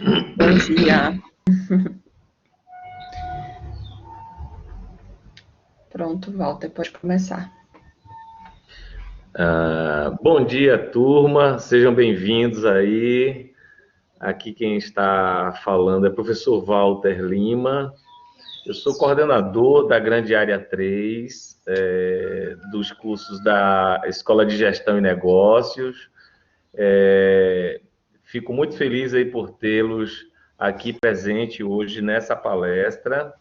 Bom dia. Pronto, Walter, pode começar. Bom dia, turma. Sejam bem-vindos aí. Aqui quem está falando é o professor Walter Lima. Eu sou coordenador da Grande Área 3, dos cursos da Escola de Gestão e Negócios. Fico muito feliz aí por tê-los aqui presente hoje nessa palestra.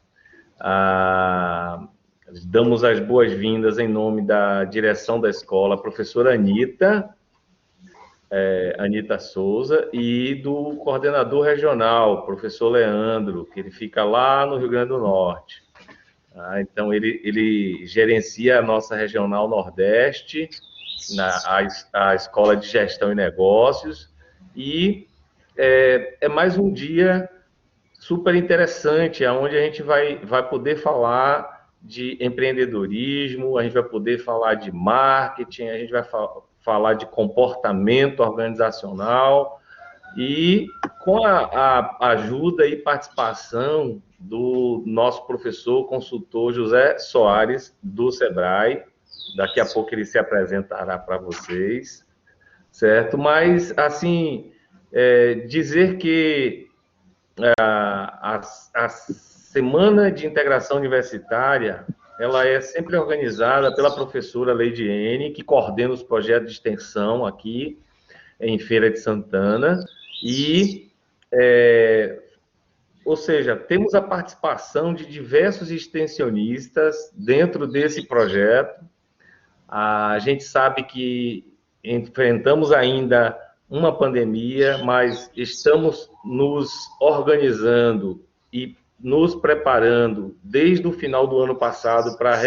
Damos as boas-vindas em nome da direção da escola, a professora Anita Souza, e do coordenador regional, professor Leandro, que ele fica lá no Rio Grande do Norte. Então, ele gerencia a nossa regional Nordeste, a Escola de Gestão e Negócios, e é mais um dia super interessante, onde a gente vai poder falar de empreendedorismo, a gente vai poder falar de marketing, a gente vai falar de comportamento organizacional e com a ajuda e participação do nosso professor consultor José Soares, do Sebrae. Daqui a pouco ele se apresentará para vocês, certo? Mas, assim, dizer que a Semana de Integração Universitária, ela é sempre organizada pela professora Leidiene, que coordena os projetos de extensão aqui em Feira de Santana, ou seja, temos a participação de diversos extensionistas dentro desse projeto. A gente sabe que enfrentamos ainda uma pandemia, mas estamos nos organizando e nos preparando desde o final do ano passado para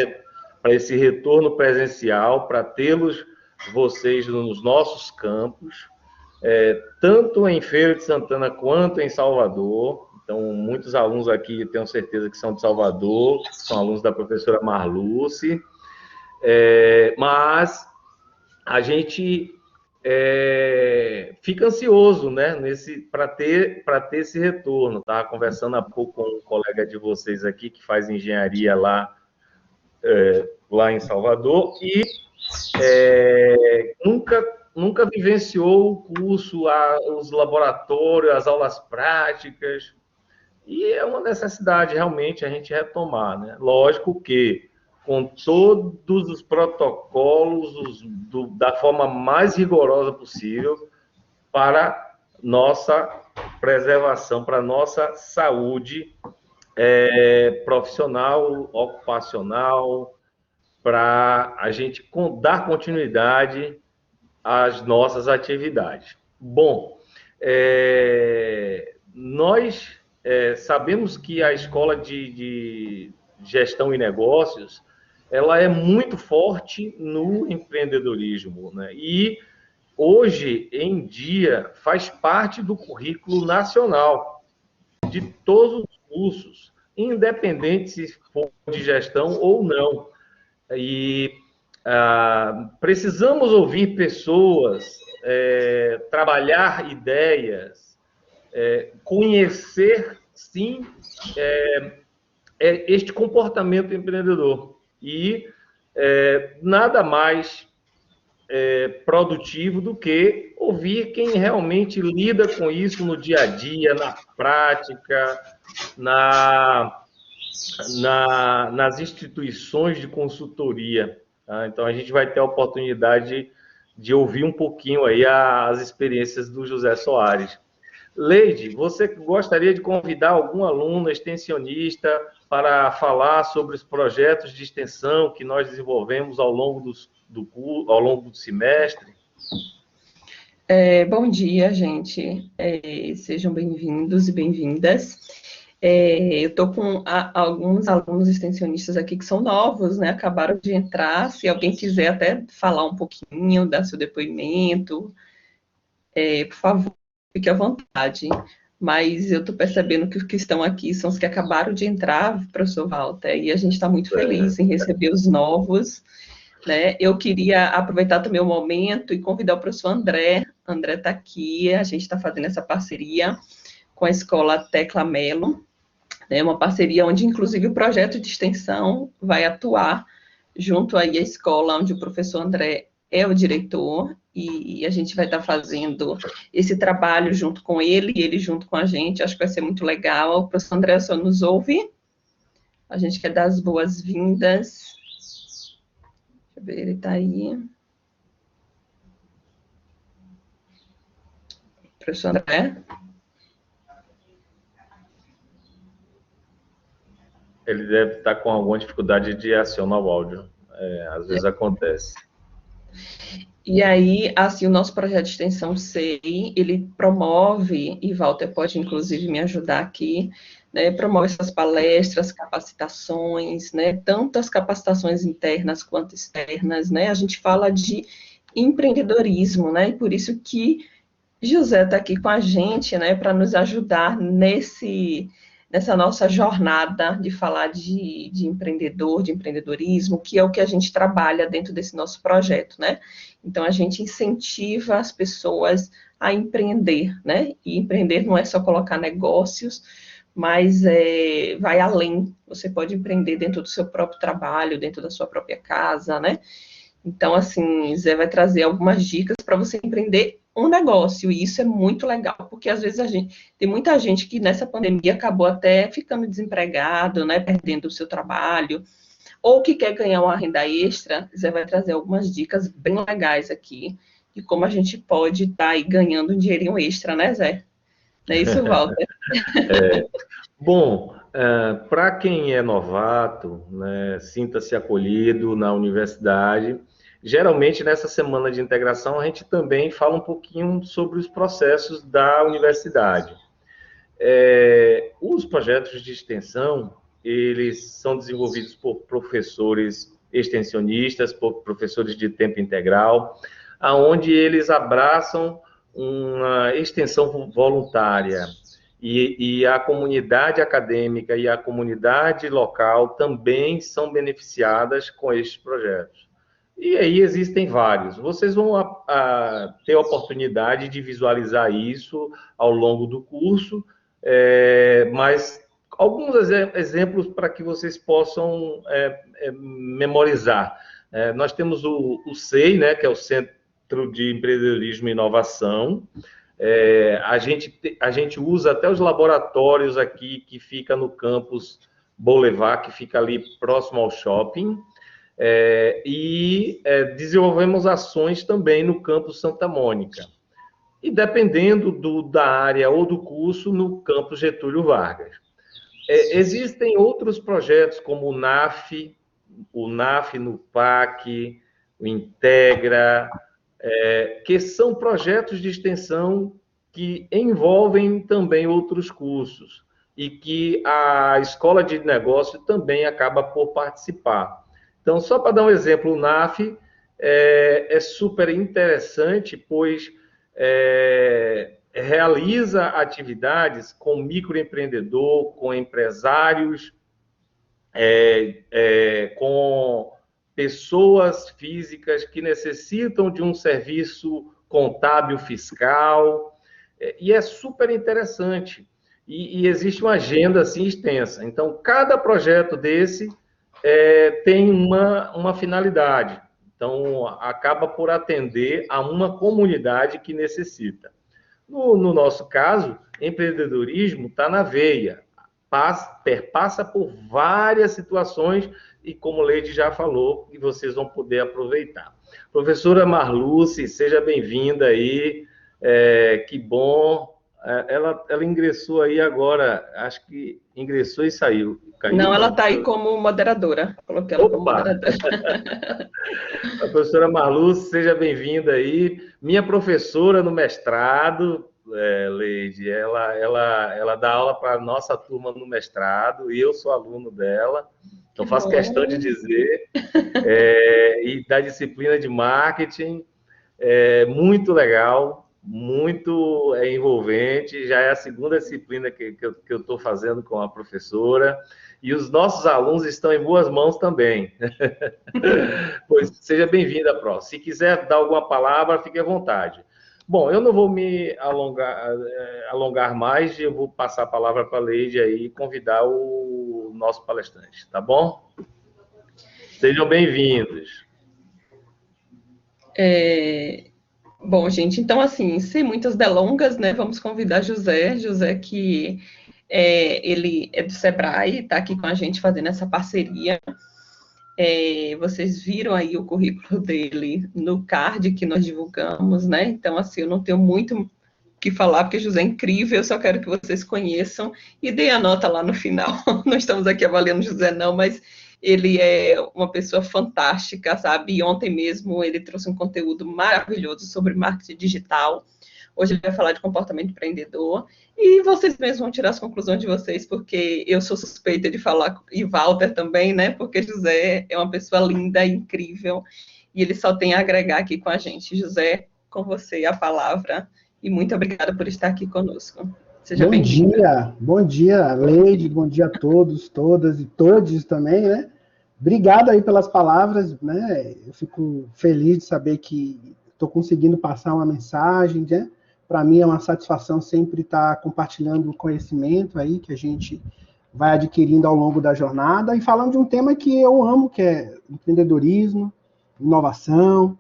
esse retorno presencial, para tê-los vocês nos nossos campos, tanto em Feira de Santana quanto em Salvador. Então, muitos alunos aqui, tenho certeza que são de Salvador, são alunos da professora Marluce, mas a gente fica ansioso, né, para ter esse retorno. Estava conversando há pouco com um colega de vocês aqui que faz engenharia lá em Salvador e nunca vivenciou o curso, os laboratórios, as aulas práticas, e é uma necessidade realmente a gente retomar, né? Lógico que com todos os protocolos da forma mais rigorosa possível para nossa preservação, para nossa saúde profissional, ocupacional, para a gente dar continuidade às nossas atividades. Bom, nós sabemos que a Escola de Gestão e Negócios ela é muito forte no empreendedorismo, né? E hoje em dia faz parte do currículo nacional de todos os cursos, independente se for de gestão ou não. E precisamos ouvir pessoas, trabalhar ideias, conhecer, sim, este comportamento empreendedor. E nada mais produtivo do que ouvir quem realmente lida com isso no dia a dia, na prática, nas instituições de consultoria. Tá? Então, a gente vai ter a oportunidade de ouvir um pouquinho aí as experiências do José Soares. Leide, você gostaria de convidar algum aluno extensionista para falar sobre os projetos de extensão que nós desenvolvemos ao longo do semestre? Bom dia, gente. Sejam bem-vindos e bem-vindas. Eu estou com alguns alunos extensionistas aqui que são novos, né? Acabaram de entrar. Se alguém quiser até falar um pouquinho, dar seu depoimento, por favor, fique à vontade. Mas eu estou percebendo que os que estão aqui são os que acabaram de entrar, professor Walter, e a gente está muito feliz em receber os novos, né? Eu queria aproveitar também o momento e convidar o professor André. André está aqui, a gente está fazendo essa parceria com a escola Tecla Mello, né, uma parceria onde, inclusive, o projeto de extensão vai atuar junto aí à escola onde o professor André é o diretor, e a gente vai estar fazendo esse trabalho junto com ele, e ele junto com a gente, acho que vai ser muito legal. O professor André só nos ouve, a gente quer dar as boas-vindas. Deixa eu ver, ele está aí. Professor André? Ele deve estar com alguma dificuldade de acionar o áudio. Às vezes acontece. E aí, assim, o nosso projeto de extensão SEI, ele promove, e Walter pode, inclusive, me ajudar aqui, né, promove essas palestras, capacitações, né, tanto as capacitações internas quanto externas, né, a gente fala de empreendedorismo, né, e por isso que José está aqui com a gente, né, para nos ajudar nessa nossa jornada de falar de empreendedor, de empreendedorismo, que é o que a gente trabalha dentro desse nosso projeto, né? Então, a gente incentiva as pessoas a empreender, né? E empreender não é só colocar negócios, mas vai além. Você pode empreender dentro do seu próprio trabalho, dentro da sua própria casa, né? Então, assim, Zé vai trazer algumas dicas para você empreender um negócio, e isso é muito legal, porque às vezes tem muita gente que nessa pandemia acabou até ficando desempregado, né, perdendo o seu trabalho, ou que quer ganhar uma renda extra. Zé vai trazer algumas dicas bem legais aqui, de como a gente pode estar aí ganhando um dinheirinho extra, né, Zé? Não é isso, Walter? Bom, para quem é novato, né, sinta-se acolhido na universidade. Geralmente, nessa semana de integração, a gente também fala um pouquinho sobre os processos da universidade. Os projetos de extensão, eles são desenvolvidos por professores extensionistas, por professores de tempo integral, aonde eles abraçam uma extensão voluntária, e a comunidade acadêmica e a comunidade local também são beneficiadas com estes projetos. E aí existem vários. Vocês vão ter a oportunidade de visualizar isso ao longo do curso, mas alguns exemplos para que vocês possam memorizar. Nós temos o SEI, né, que é o Centro de Empreendedorismo e Inovação. A gente usa até os laboratórios aqui, que fica no campus Boulevard, que fica ali próximo ao shopping. Desenvolvemos ações também no campus Santa Mônica. E dependendo da área ou do curso, no campus Getúlio Vargas. Existem outros projetos, como o NAF no PAC, o Integra, que são projetos de extensão que envolvem também outros cursos, e que a Escola de Negócio também acaba por participar. Então, só para dar um exemplo, o NAF é super interessante, pois realiza atividades com microempreendedor, com empresários, com pessoas físicas que necessitam de um serviço contábil fiscal, e é super interessante. E existe uma agenda assim extensa. Então, cada projeto desse tem uma finalidade. Então, acaba por atender a uma comunidade que necessita. No nosso caso, empreendedorismo está na veia, perpassa por várias situações, e como Leide já falou, e vocês vão poder aproveitar. Professora Marluce, seja bem-vinda aí, que bom. Ela ingressou aí agora, acho que ingressou e saiu. Caiu. Não, ela está aí como moderadora. Coloquei ela como moderadora. A professora Marluce, seja bem-vinda aí. Minha professora no mestrado, Leide, ela dá aula para a nossa turma no mestrado, e eu sou aluno dela, então faço questão de dizer, e da disciplina de marketing, muito legal, muito envolvente. Já é a segunda disciplina que eu estou fazendo com a professora, e os nossos alunos estão em boas mãos também. Pois seja bem-vinda, Pró. Se quiser dar alguma palavra, fique à vontade. Bom, eu não vou me alongar mais, eu vou passar a palavra para a Leide aí e convidar o nosso palestrante, tá bom? Sejam bem-vindos. Bom, gente, então, assim, sem muitas delongas, né, vamos convidar José. José, que ele é do Sebrae, está aqui com a gente fazendo essa parceria. Vocês viram aí o currículo dele no card que nós divulgamos, né? Então, assim, eu não tenho muito o que falar, porque José é incrível, eu só quero que vocês conheçam e deem a nota lá no final. Não estamos aqui avaliando José, não, mas ele é uma pessoa fantástica, sabe? E ontem mesmo ele trouxe um conteúdo maravilhoso sobre marketing digital. Hoje ele vai falar de comportamento empreendedor. E vocês mesmos vão tirar as conclusões de vocês, porque eu sou suspeita de falar, e Walter também, né? Porque José é uma pessoa linda, incrível, e ele só tem a agregar aqui com a gente. José, com você a palavra, e muito obrigada por estar aqui conosco. Seja bem-vindo. Bom dia, Leide, bom dia a todos, todas e todes também, né? Obrigado aí pelas palavras, né? Eu fico feliz de saber que estou conseguindo passar uma mensagem, né? Para mim é uma satisfação sempre estar compartilhando o conhecimento aí que a gente vai adquirindo ao longo da jornada e falando de um tema que eu amo, que é empreendedorismo, inovação.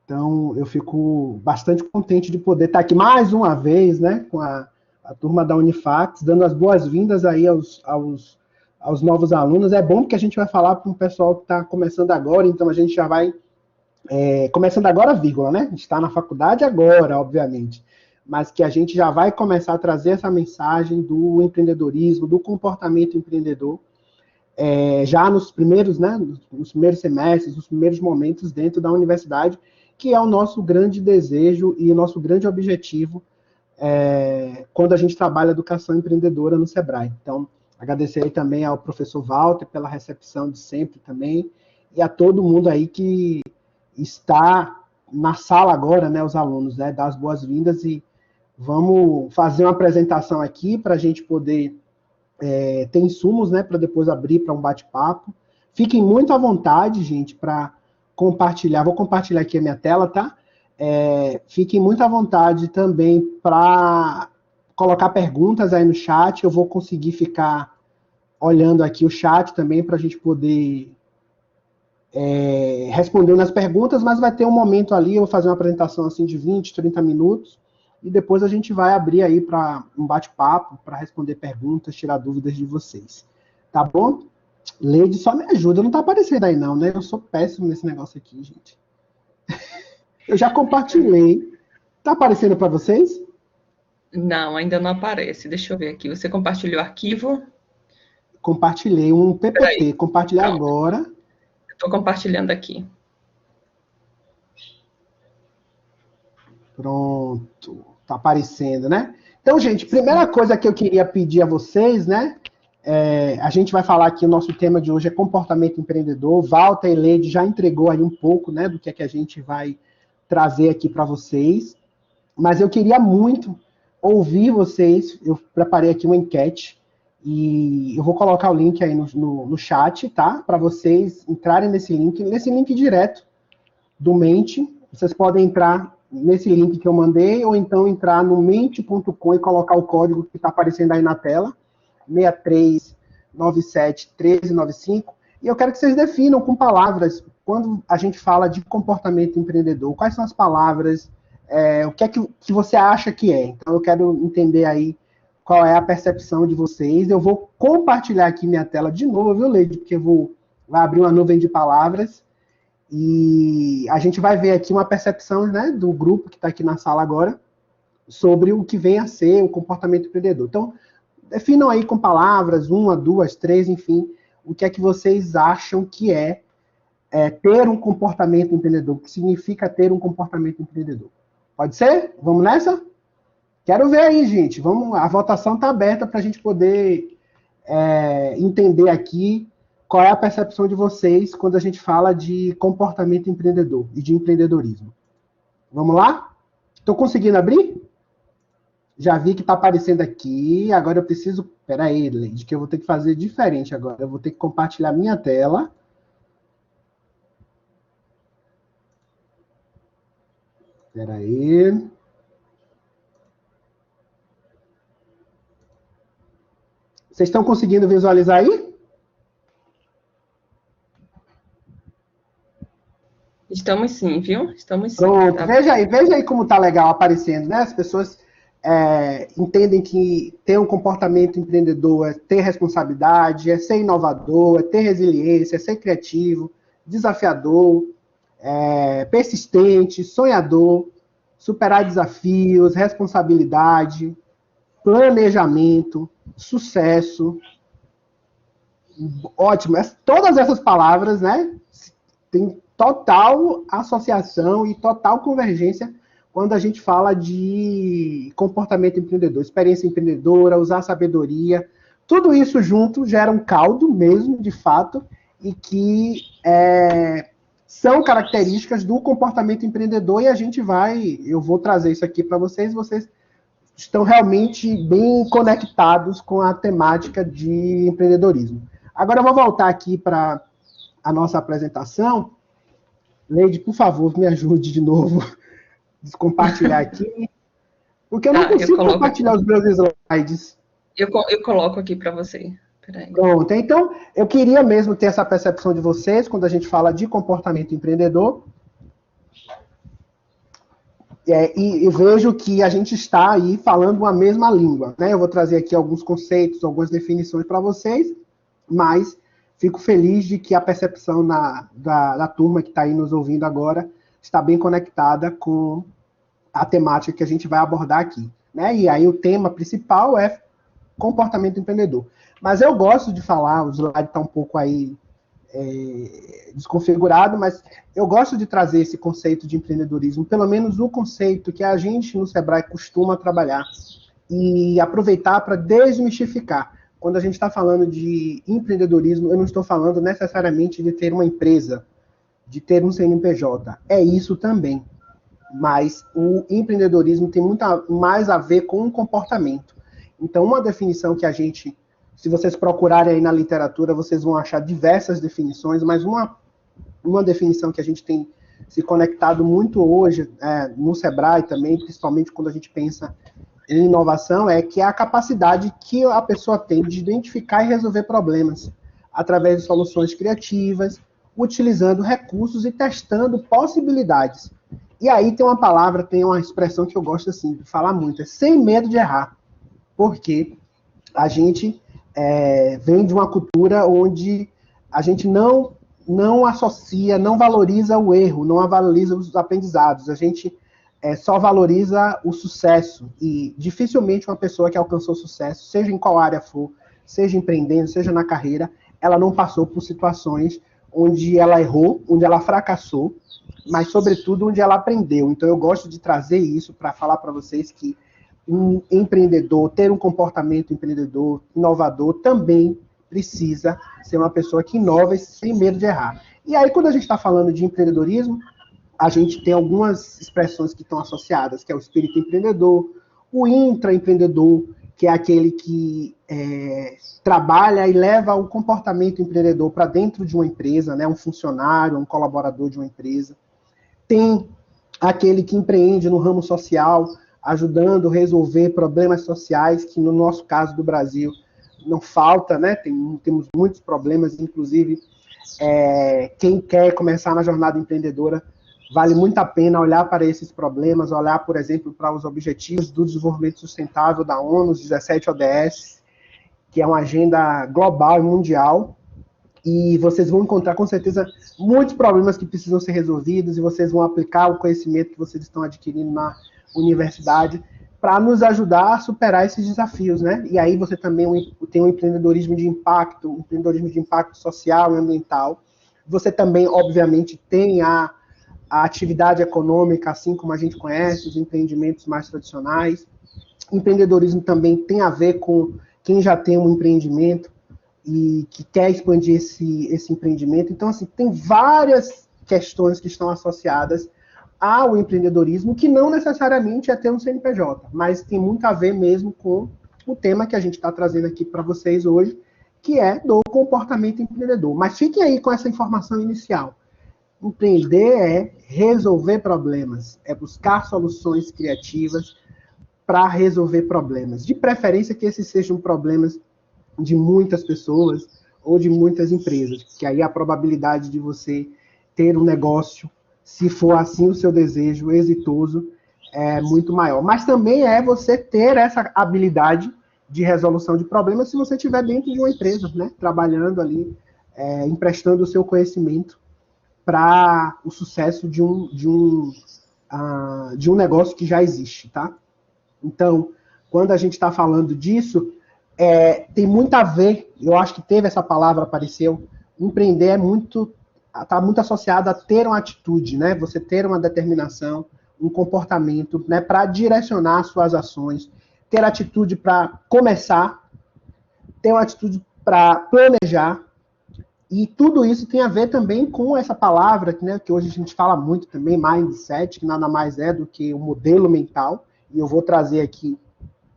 Então, eu fico bastante contente de poder estar aqui mais uma vez, né, com a turma da Unifax, dando as boas-vindas aí aos novos alunos. É bom porque a gente vai falar para um pessoal que está começando agora, então a gente já vai começando agora, vírgula, né? A gente está na faculdade agora, obviamente, mas que a gente já vai começar a trazer essa mensagem do empreendedorismo, do comportamento empreendedor, já nos primeiros, né, nos primeiros semestres, nos primeiros momentos dentro da universidade, que é o nosso grande desejo e o nosso grande objetivo quando a gente trabalha educação empreendedora no Sebrae. Então, agradecer aí também ao professor Walter pela recepção de sempre também, e a todo mundo aí que está na sala agora, né, os alunos, né, dar as boas-vindas e vamos fazer uma apresentação aqui para a gente poder ter insumos, né, para depois abrir para um bate-papo. Fiquem muito à vontade, gente, para compartilhar. Vou compartilhar aqui a minha tela, tá? Fiquem muito à vontade também para colocar perguntas aí no chat. Eu vou conseguir ficar olhando aqui o chat também para a gente poder respondendo as perguntas, mas vai ter um momento ali, eu vou fazer uma apresentação assim de 20, 30 minutos, e depois a gente vai abrir aí para um bate-papo, para responder perguntas, tirar dúvidas de vocês. Tá bom? Leide, só me ajuda, não tá aparecendo aí não, né? Eu sou péssimo nesse negócio aqui, gente. Eu já compartilhei. Tá aparecendo para vocês? Não, ainda não aparece. Deixa eu ver aqui. Você compartilhou o arquivo? Compartilhei um PPT. Compartilhar agora. Estou compartilhando aqui. Pronto. Tá aparecendo, né? Então, gente, primeira coisa que eu queria pedir a vocês, né? A gente vai falar aqui, o nosso tema de hoje é comportamento empreendedor. Walter e Leide já entregou aí um pouco, né, do que é que a gente vai trazer aqui para vocês. Mas eu queria muito ouvir vocês. Eu preparei aqui uma enquete e eu vou colocar o link aí no chat, tá? Para vocês entrarem nesse link direto do Mente. Vocês podem entrar nesse link que eu mandei, ou então entrar no mente.com e colocar o código que está aparecendo aí na tela, 63971395. E eu quero que vocês definam com palavras, quando a gente fala de comportamento empreendedor, quais são as palavras, o que é que você acha que é. Então, eu quero entender aí qual é a percepção de vocês. Eu vou compartilhar aqui minha tela de novo, viu, Leide? Porque vai abrir uma nuvem de palavras e a gente vai ver aqui uma percepção, né, do grupo que está aqui na sala agora sobre o que vem a ser o comportamento empreendedor. Então, definam aí com palavras, 1, 2, 3, enfim, o que é que vocês acham que é ter um comportamento empreendedor, o que significa ter um comportamento empreendedor. Pode ser? Vamos nessa? Quero ver aí, gente. A votação está aberta para a gente poder entender aqui qual é a percepção de vocês quando a gente fala de comportamento empreendedor e de empreendedorismo. Vamos lá? Estou conseguindo abrir? Já vi que está aparecendo aqui. Agora eu preciso... Espera aí, Leide, que eu vou ter que fazer diferente agora. Eu vou ter que compartilhar minha tela. Espera aí. Vocês estão conseguindo visualizar aí? Estamos sim, viu? Estamos sim. Pronto, Tá? veja aí como tá legal aparecendo, né? As pessoas entendem que ter um comportamento empreendedor é ter responsabilidade, é ser inovador, é ter resiliência, é ser criativo, desafiador, persistente, sonhador, superar desafios, responsabilidade, planejamento, sucesso. Ótimo. Todas essas palavras, né, têm total associação e total convergência quando a gente fala de comportamento empreendedor, experiência empreendedora, usar sabedoria. Tudo isso junto gera um caldo mesmo, de fato, e que são características do comportamento empreendedor, e eu vou trazer isso aqui para vocês estão realmente bem conectados com a temática de empreendedorismo. Agora eu vou voltar aqui para a nossa apresentação. Leide, por favor, me ajude de novo a compartilhar aqui, porque eu não consigo compartilhar aqui os meus slides. Eu coloco aqui para você. Peraí. Pronto, então eu queria mesmo ter essa percepção de vocês quando a gente fala de comportamento empreendedor. E vejo que a gente está aí falando a mesma língua, né? Eu vou trazer aqui alguns conceitos, algumas definições para vocês, mas fico feliz de que a percepção da turma que está aí nos ouvindo agora está bem conectada com a temática que a gente vai abordar aqui, né? E aí o tema principal é comportamento empreendedor. Mas eu gosto de falar, o slide está um pouco aí desconfigurado, mas eu gosto de trazer esse conceito de empreendedorismo, pelo menos o conceito que a gente no Sebrae costuma trabalhar, e aproveitar para desmistificar. Quando a gente está falando de empreendedorismo, eu não estou falando necessariamente de ter uma empresa, de ter um CNPJ. É isso também. Mas o empreendedorismo tem muito mais a ver com o comportamento. Então, uma definição que a gente, se vocês procurarem aí na literatura, vocês vão achar diversas definições, mas uma definição que a gente tem se conectado muito hoje, no Sebrae também, principalmente quando a gente pensa em inovação, é que é a capacidade que a pessoa tem de identificar e resolver problemas através de soluções criativas, utilizando recursos e testando possibilidades. E aí tem uma expressão que eu gosto assim, de falar muito, é sem medo de errar. Porque a gente vem de uma cultura onde a gente não associa, não valoriza o erro, não valoriza os aprendizados. A gente só valoriza o sucesso. E dificilmente uma pessoa que alcançou sucesso, seja em qual área for, seja empreendendo, seja na carreira, ela não passou por situações onde ela errou, onde ela fracassou, mas, sobretudo, onde ela aprendeu. Então, eu gosto de trazer isso para falar para vocês que um empreendedor, ter um comportamento empreendedor, inovador, também precisa ser uma pessoa que inova sem medo de errar. E aí, quando a gente está falando de empreendedorismo, a gente tem algumas expressões que estão associadas, que é o espírito empreendedor, o intraempreendedor, que é aquele que trabalha e leva o comportamento empreendedor para dentro de uma empresa, né, um funcionário, um colaborador de uma empresa. Tem aquele que empreende no ramo social, ajudando a resolver problemas sociais, que no nosso caso do Brasil não falta, né? Temos muitos problemas, inclusive quem quer começar na jornada empreendedora, vale muito a pena olhar para esses problemas, olhar, por exemplo, para os Objetivos do Desenvolvimento Sustentável da ONU, os 17 ODS, que é uma agenda global e mundial, e vocês vão encontrar, com certeza, muitos problemas que precisam ser resolvidos, e vocês vão aplicar o conhecimento que vocês estão adquirindo na universidade para nos ajudar a superar esses desafios, né? E aí você também tem um empreendedorismo de impacto social e ambiental. Você também, obviamente, tem a atividade econômica, assim como a gente conhece, os empreendimentos mais tradicionais. Empreendedorismo também tem a ver com quem já tem um empreendimento e que quer expandir esse empreendimento. Então, assim, tem várias questões que estão associadas ao empreendedorismo, que não necessariamente é ter um CNPJ, mas tem muito a ver mesmo com o tema que a gente está trazendo aqui para vocês hoje, que é do comportamento empreendedor. Mas fiquem aí com essa informação inicial. Empreender é resolver problemas, é buscar soluções criativas para resolver problemas. De preferência que esses sejam problemas de muitas pessoas ou de muitas empresas, que aí a probabilidade de você ter um negócio, se for assim o seu desejo, exitoso, é muito maior. Mas também é você ter essa habilidade de resolução de problemas se você estiver dentro de uma empresa, né? Trabalhando ali, emprestando o seu conhecimento para o sucesso de um negócio que já existe, tá? Então, quando a gente está falando disso, tem muito a ver, eu acho que teve essa palavra, apareceu, empreender está muito associado a ter uma atitude, né? Você ter uma determinação, um comportamento, né? Para direcionar suas ações, ter atitude para começar, ter uma atitude para planejar, e tudo isso tem a ver também com essa palavra, né, que hoje a gente fala muito também, mindset, que nada mais é do que um modelo mental, e eu vou trazer aqui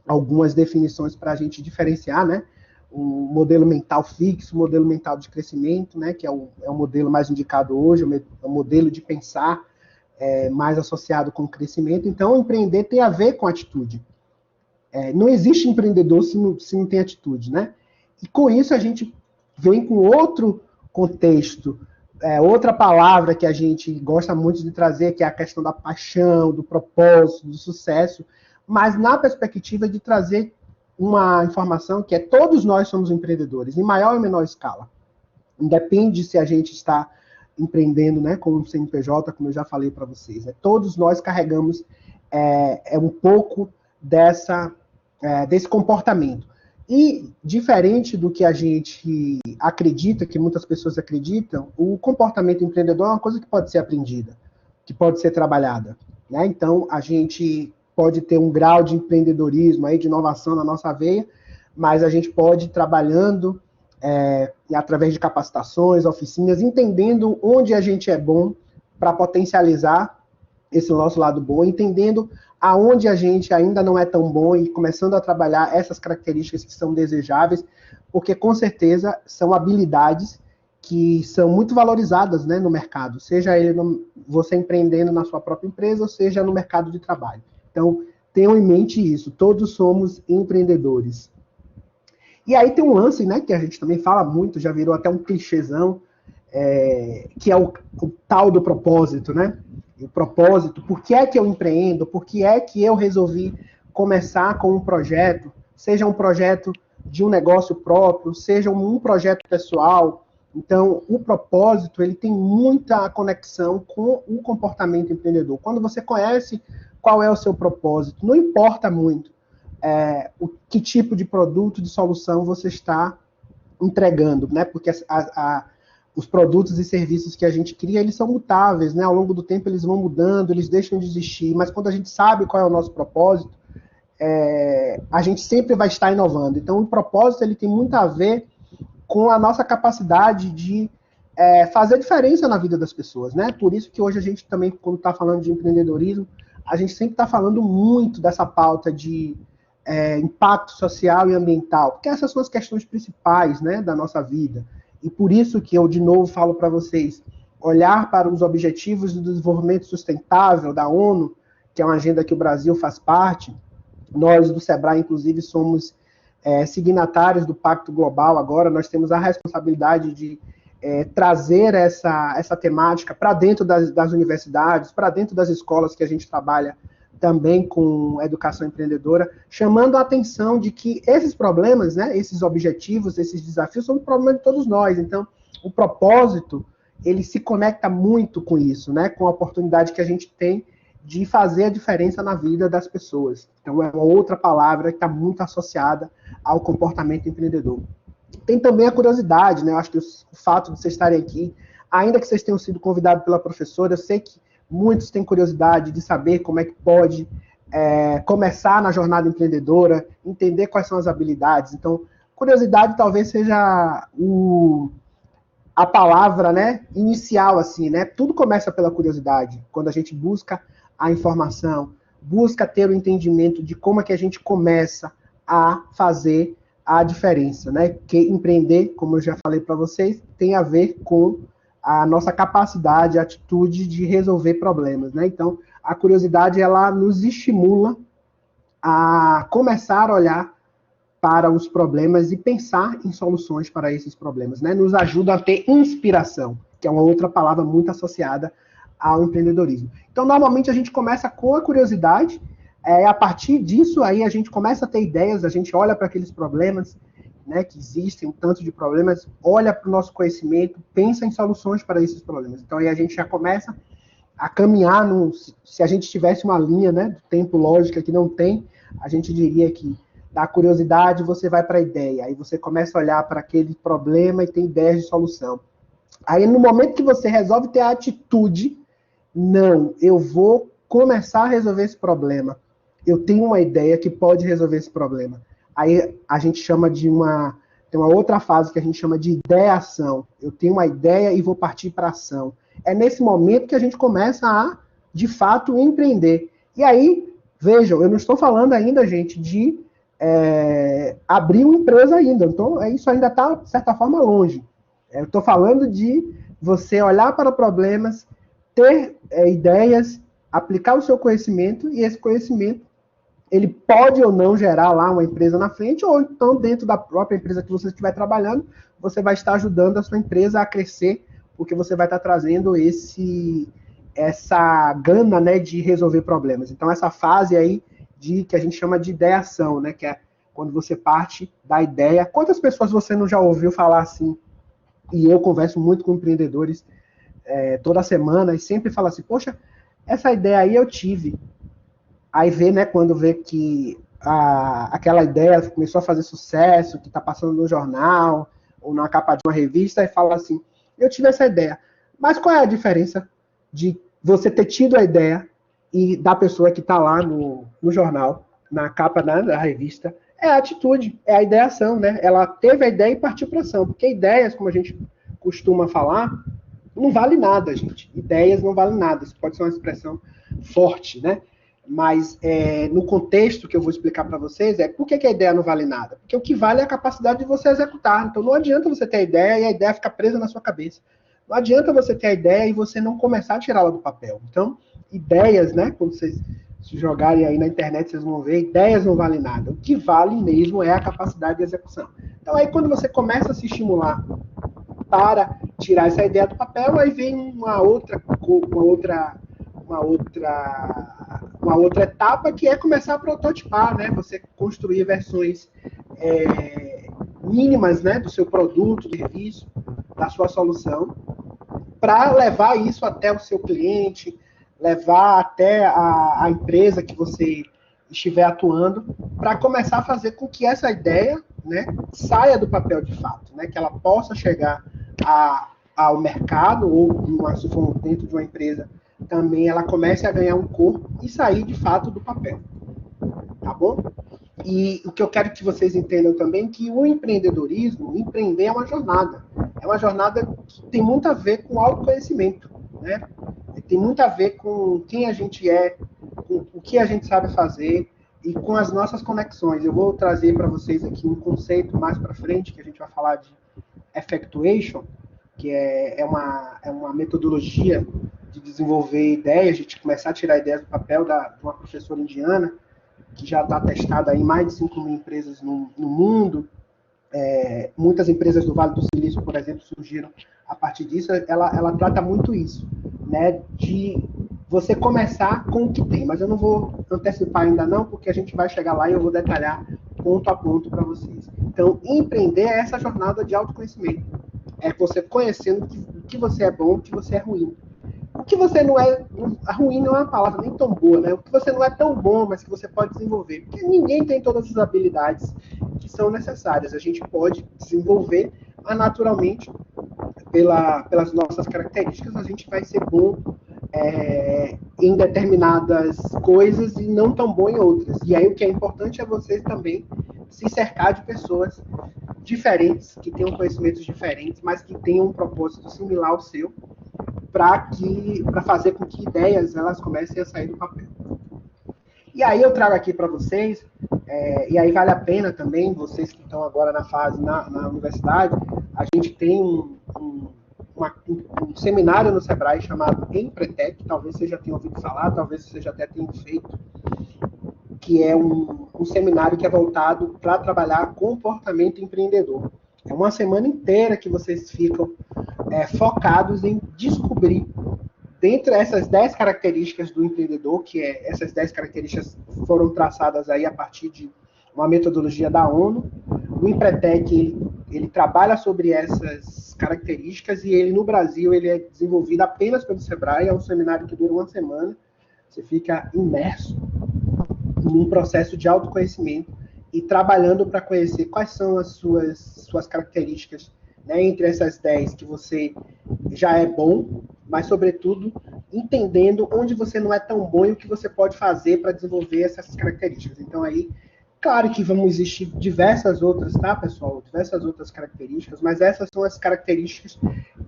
algumas definições para a gente diferenciar, né, o modelo mental fixo, o modelo mental de crescimento, né, que é o modelo mais indicado hoje, é o modelo de pensar mais associado com o crescimento. Então, empreender tem a ver com atitude. Não existe empreendedor se não tem atitude, né? E com isso a gente vem com outro contexto, outra palavra que a gente gosta muito de trazer, que é a questão da paixão, do propósito, do sucesso, mas na perspectiva de trazer uma informação que todos nós somos empreendedores, em maior ou menor escala. Independe se a gente está empreendendo, né, com um CNPJ, como eu já falei para vocês. Todos nós carregamos um pouco desse comportamento. E, diferente do que a gente acredita, que muitas pessoas acreditam, o comportamento empreendedor é uma coisa que pode ser aprendida, que pode ser trabalhada, né? Então, a gente pode ter um grau de empreendedorismo, aí, de inovação na nossa veia, mas a gente pode ir trabalhando através de capacitações, oficinas, entendendo onde a gente é bom para potencializar esse nosso lado bom, entendendo aonde a gente ainda não é tão bom e começando a trabalhar essas características que são desejáveis, porque com certeza são habilidades que são muito valorizadas, né, no mercado, seja você empreendendo na sua própria empresa, ou seja no mercado de trabalho. Então, tenham em mente isso, todos somos empreendedores. E aí tem um lance, né, que a gente também fala muito, já virou até um clichêzão, que é o tal do propósito, né? O propósito, por que é que eu empreendo, por que é que eu resolvi começar com um projeto, seja um projeto de um negócio próprio, seja um projeto pessoal. Então, o propósito, ele tem muita conexão com o comportamento empreendedor. Quando você conhece qual é o seu propósito, não importa muito que tipo de produto, de solução você está entregando, né? Porque os produtos e serviços que a gente cria, eles são mutáveis, né? Ao longo do tempo eles vão mudando, eles deixam de existir, mas quando a gente sabe qual é o nosso propósito, a gente sempre vai estar inovando. Então, o propósito, ele tem muito a ver com a nossa capacidade de fazer diferença na vida das pessoas, né? Por isso que hoje a gente também, quando está falando de empreendedorismo, a gente sempre está falando muito dessa pauta de impacto social e ambiental, porque essas são as questões principais, né, da nossa vida. E por isso que eu, de novo, falo para vocês, olhar para os Objetivos do Desenvolvimento Sustentável da ONU, que é uma agenda que o Brasil faz parte, nós do SEBRAE, inclusive, somos signatários do Pacto Global agora, nós temos a responsabilidade de trazer essa temática para dentro das universidades, para dentro das escolas que a gente trabalha também com educação empreendedora, chamando a atenção de que esses problemas, né, esses objetivos, esses desafios, são um problema de todos nós. Então, o propósito, ele se conecta muito com isso, né, com a oportunidade que a gente tem de fazer a diferença na vida das pessoas. Então, é uma outra palavra que está muito associada ao comportamento empreendedor. Tem também a curiosidade, né, eu acho que o fato de vocês estarem aqui, ainda que vocês tenham sido convidados pela professora, eu sei que muitos têm curiosidade de saber como é que pode começar na jornada empreendedora, entender quais são as habilidades. Então, curiosidade talvez seja a palavra, né, inicial, assim, né? Tudo começa pela curiosidade. Quando a gente busca a informação, busca ter o entendimento de como é que a gente começa a fazer a diferença, né? Que empreender, como eu já falei para vocês, tem a ver com a nossa capacidade, a atitude de resolver problemas, né? Então, a curiosidade, ela nos estimula a começar a olhar para os problemas e pensar em soluções para esses problemas, né? Nos ajuda a ter inspiração, que é uma outra palavra muito associada ao empreendedorismo. Então, normalmente, a gente começa com a curiosidade, a partir disso, aí a gente começa a ter ideias, a gente olha para aqueles problemas, né, que existem, um tanto de problemas, olha para o nosso conhecimento, pensa em soluções para esses problemas. Então, aí a gente já começa a caminhar, se a gente tivesse uma linha, né, do tempo lógica que não tem, a gente diria que da curiosidade você vai para a ideia, aí você começa a olhar para aquele problema e tem ideias de solução. Aí no momento que você resolve ter a atitude, não, eu vou começar a resolver esse problema, eu tenho uma ideia que pode resolver esse problema. Aí a gente chama de tem uma outra fase que a gente chama de ideação. Eu tenho uma ideia e vou partir para ação. É nesse momento que a gente começa a, de fato, empreender. E aí, vejam, eu não estou falando ainda, gente, de abrir uma empresa ainda. Então, isso ainda está, de certa forma, longe. Eu estou falando de você olhar para problemas, ter ideias, aplicar o seu conhecimento, e esse conhecimento ele pode ou não gerar lá uma empresa na frente, ou então dentro da própria empresa que você estiver trabalhando, você vai estar ajudando a sua empresa a crescer, porque você vai estar trazendo essa gana, né, de resolver problemas. Então, essa fase aí que a gente chama de ideação, né, que é quando você parte da ideia. Quantas pessoas você não já ouviu falar assim? E eu converso muito com empreendedores toda semana e sempre falo assim, poxa, essa ideia aí eu tive. Aí vê, né, quando vê que aquela ideia começou a fazer sucesso, que está passando no jornal, ou na capa de uma revista, e fala assim, eu tive essa ideia. Mas qual é a diferença de você ter tido a ideia e da pessoa que está lá no jornal, na capa da revista? É a atitude, é a ideação, né? Ela teve a ideia e partiu para ação. Porque ideias, como a gente costuma falar, não vale nada, gente. Ideias não valem nada. Isso pode ser uma expressão forte, né? Mas no contexto que eu vou explicar para vocês por que a ideia não vale nada? Porque o que vale é a capacidade de você executar. Então não adianta você ter a ideia e a ideia ficar presa na sua cabeça. Não adianta você ter a ideia e você não começar a tirá-la do papel. Então, ideias, né? Quando vocês se jogarem aí na internet, vocês vão ver, ideias não valem nada. O que vale mesmo é a capacidade de execução. Então aí quando você começa a se estimular para tirar essa ideia do papel, aí vem uma outra etapa, que é começar a prototipar, né? Você construir versões mínimas, né, do seu produto, do serviço, da sua solução, para levar isso até o seu cliente, levar até a empresa que você estiver atuando, para começar a fazer com que essa ideia, né, saia do papel de fato, né, que ela possa chegar ao mercado, ou se for dentro de uma empresa, também ela comece a ganhar um corpo e sair de fato do papel. Tá bom? E o que eu quero que vocês entendam também é que o empreendedorismo, empreender é uma jornada. É uma jornada que tem muito a ver com autoconhecimento, né? Tem muito a ver com quem a gente é, com o que a gente sabe fazer e com as nossas conexões. Eu vou trazer para vocês aqui um conceito mais para frente, que a gente vai falar de effectuation, que é uma metodologia de desenvolver ideias, de começar a tirar ideias do papel de uma professora indiana, que já está testada em mais de 5.000 empresas no mundo. Muitas empresas do Vale do Silício, por exemplo, surgiram a partir disso. Ela trata muito isso, né, de você começar com o que tem. Mas eu não vou antecipar ainda não, porque a gente vai chegar lá e eu vou detalhar ponto a ponto para vocês. Então, empreender é essa jornada de autoconhecimento. É você conhecendo o que você é bom, o que você é ruim. O que você não é... Ruim não é uma palavra nem tão boa, né? O que você não é tão bom, mas que você pode desenvolver. Porque ninguém tem todas as habilidades que são necessárias. A gente pode desenvolver, mas naturalmente, pelas nossas características, a gente vai ser bom em determinadas coisas e não tão bom em outras. E aí o que é importante é você também se cercar de pessoas diferentes, que tenham conhecimentos diferentes, mas que tenham um propósito similar ao seu, para fazer com que ideias elas comecem a sair do papel. E aí eu trago aqui para vocês, e aí vale a pena também, vocês que estão agora na fase na universidade, a gente tem um seminário no Sebrae chamado Empretec, talvez você já tenha ouvido falar, talvez você já até tenha feito, que é um seminário que é voltado para trabalhar comportamento empreendedor. É uma semana inteira que vocês ficam focados em descobrir, dentre essas 10 características do empreendedor, essas 10 características foram traçadas aí a partir de uma metodologia da ONU. O Empretec, ele trabalha sobre essas características e ele, no Brasil, ele é desenvolvido apenas pelo Sebrae. É um seminário que dura uma semana. Você fica imerso num processo de autoconhecimento e trabalhando para conhecer quais são as suas características, né, entre essas 10 que você já é bom, mas, sobretudo, entendendo onde você não é tão bom e o que você pode fazer para desenvolver essas características. Então, aí, claro que vão existir diversas outras, tá, pessoal? Diversas outras características, mas essas são as características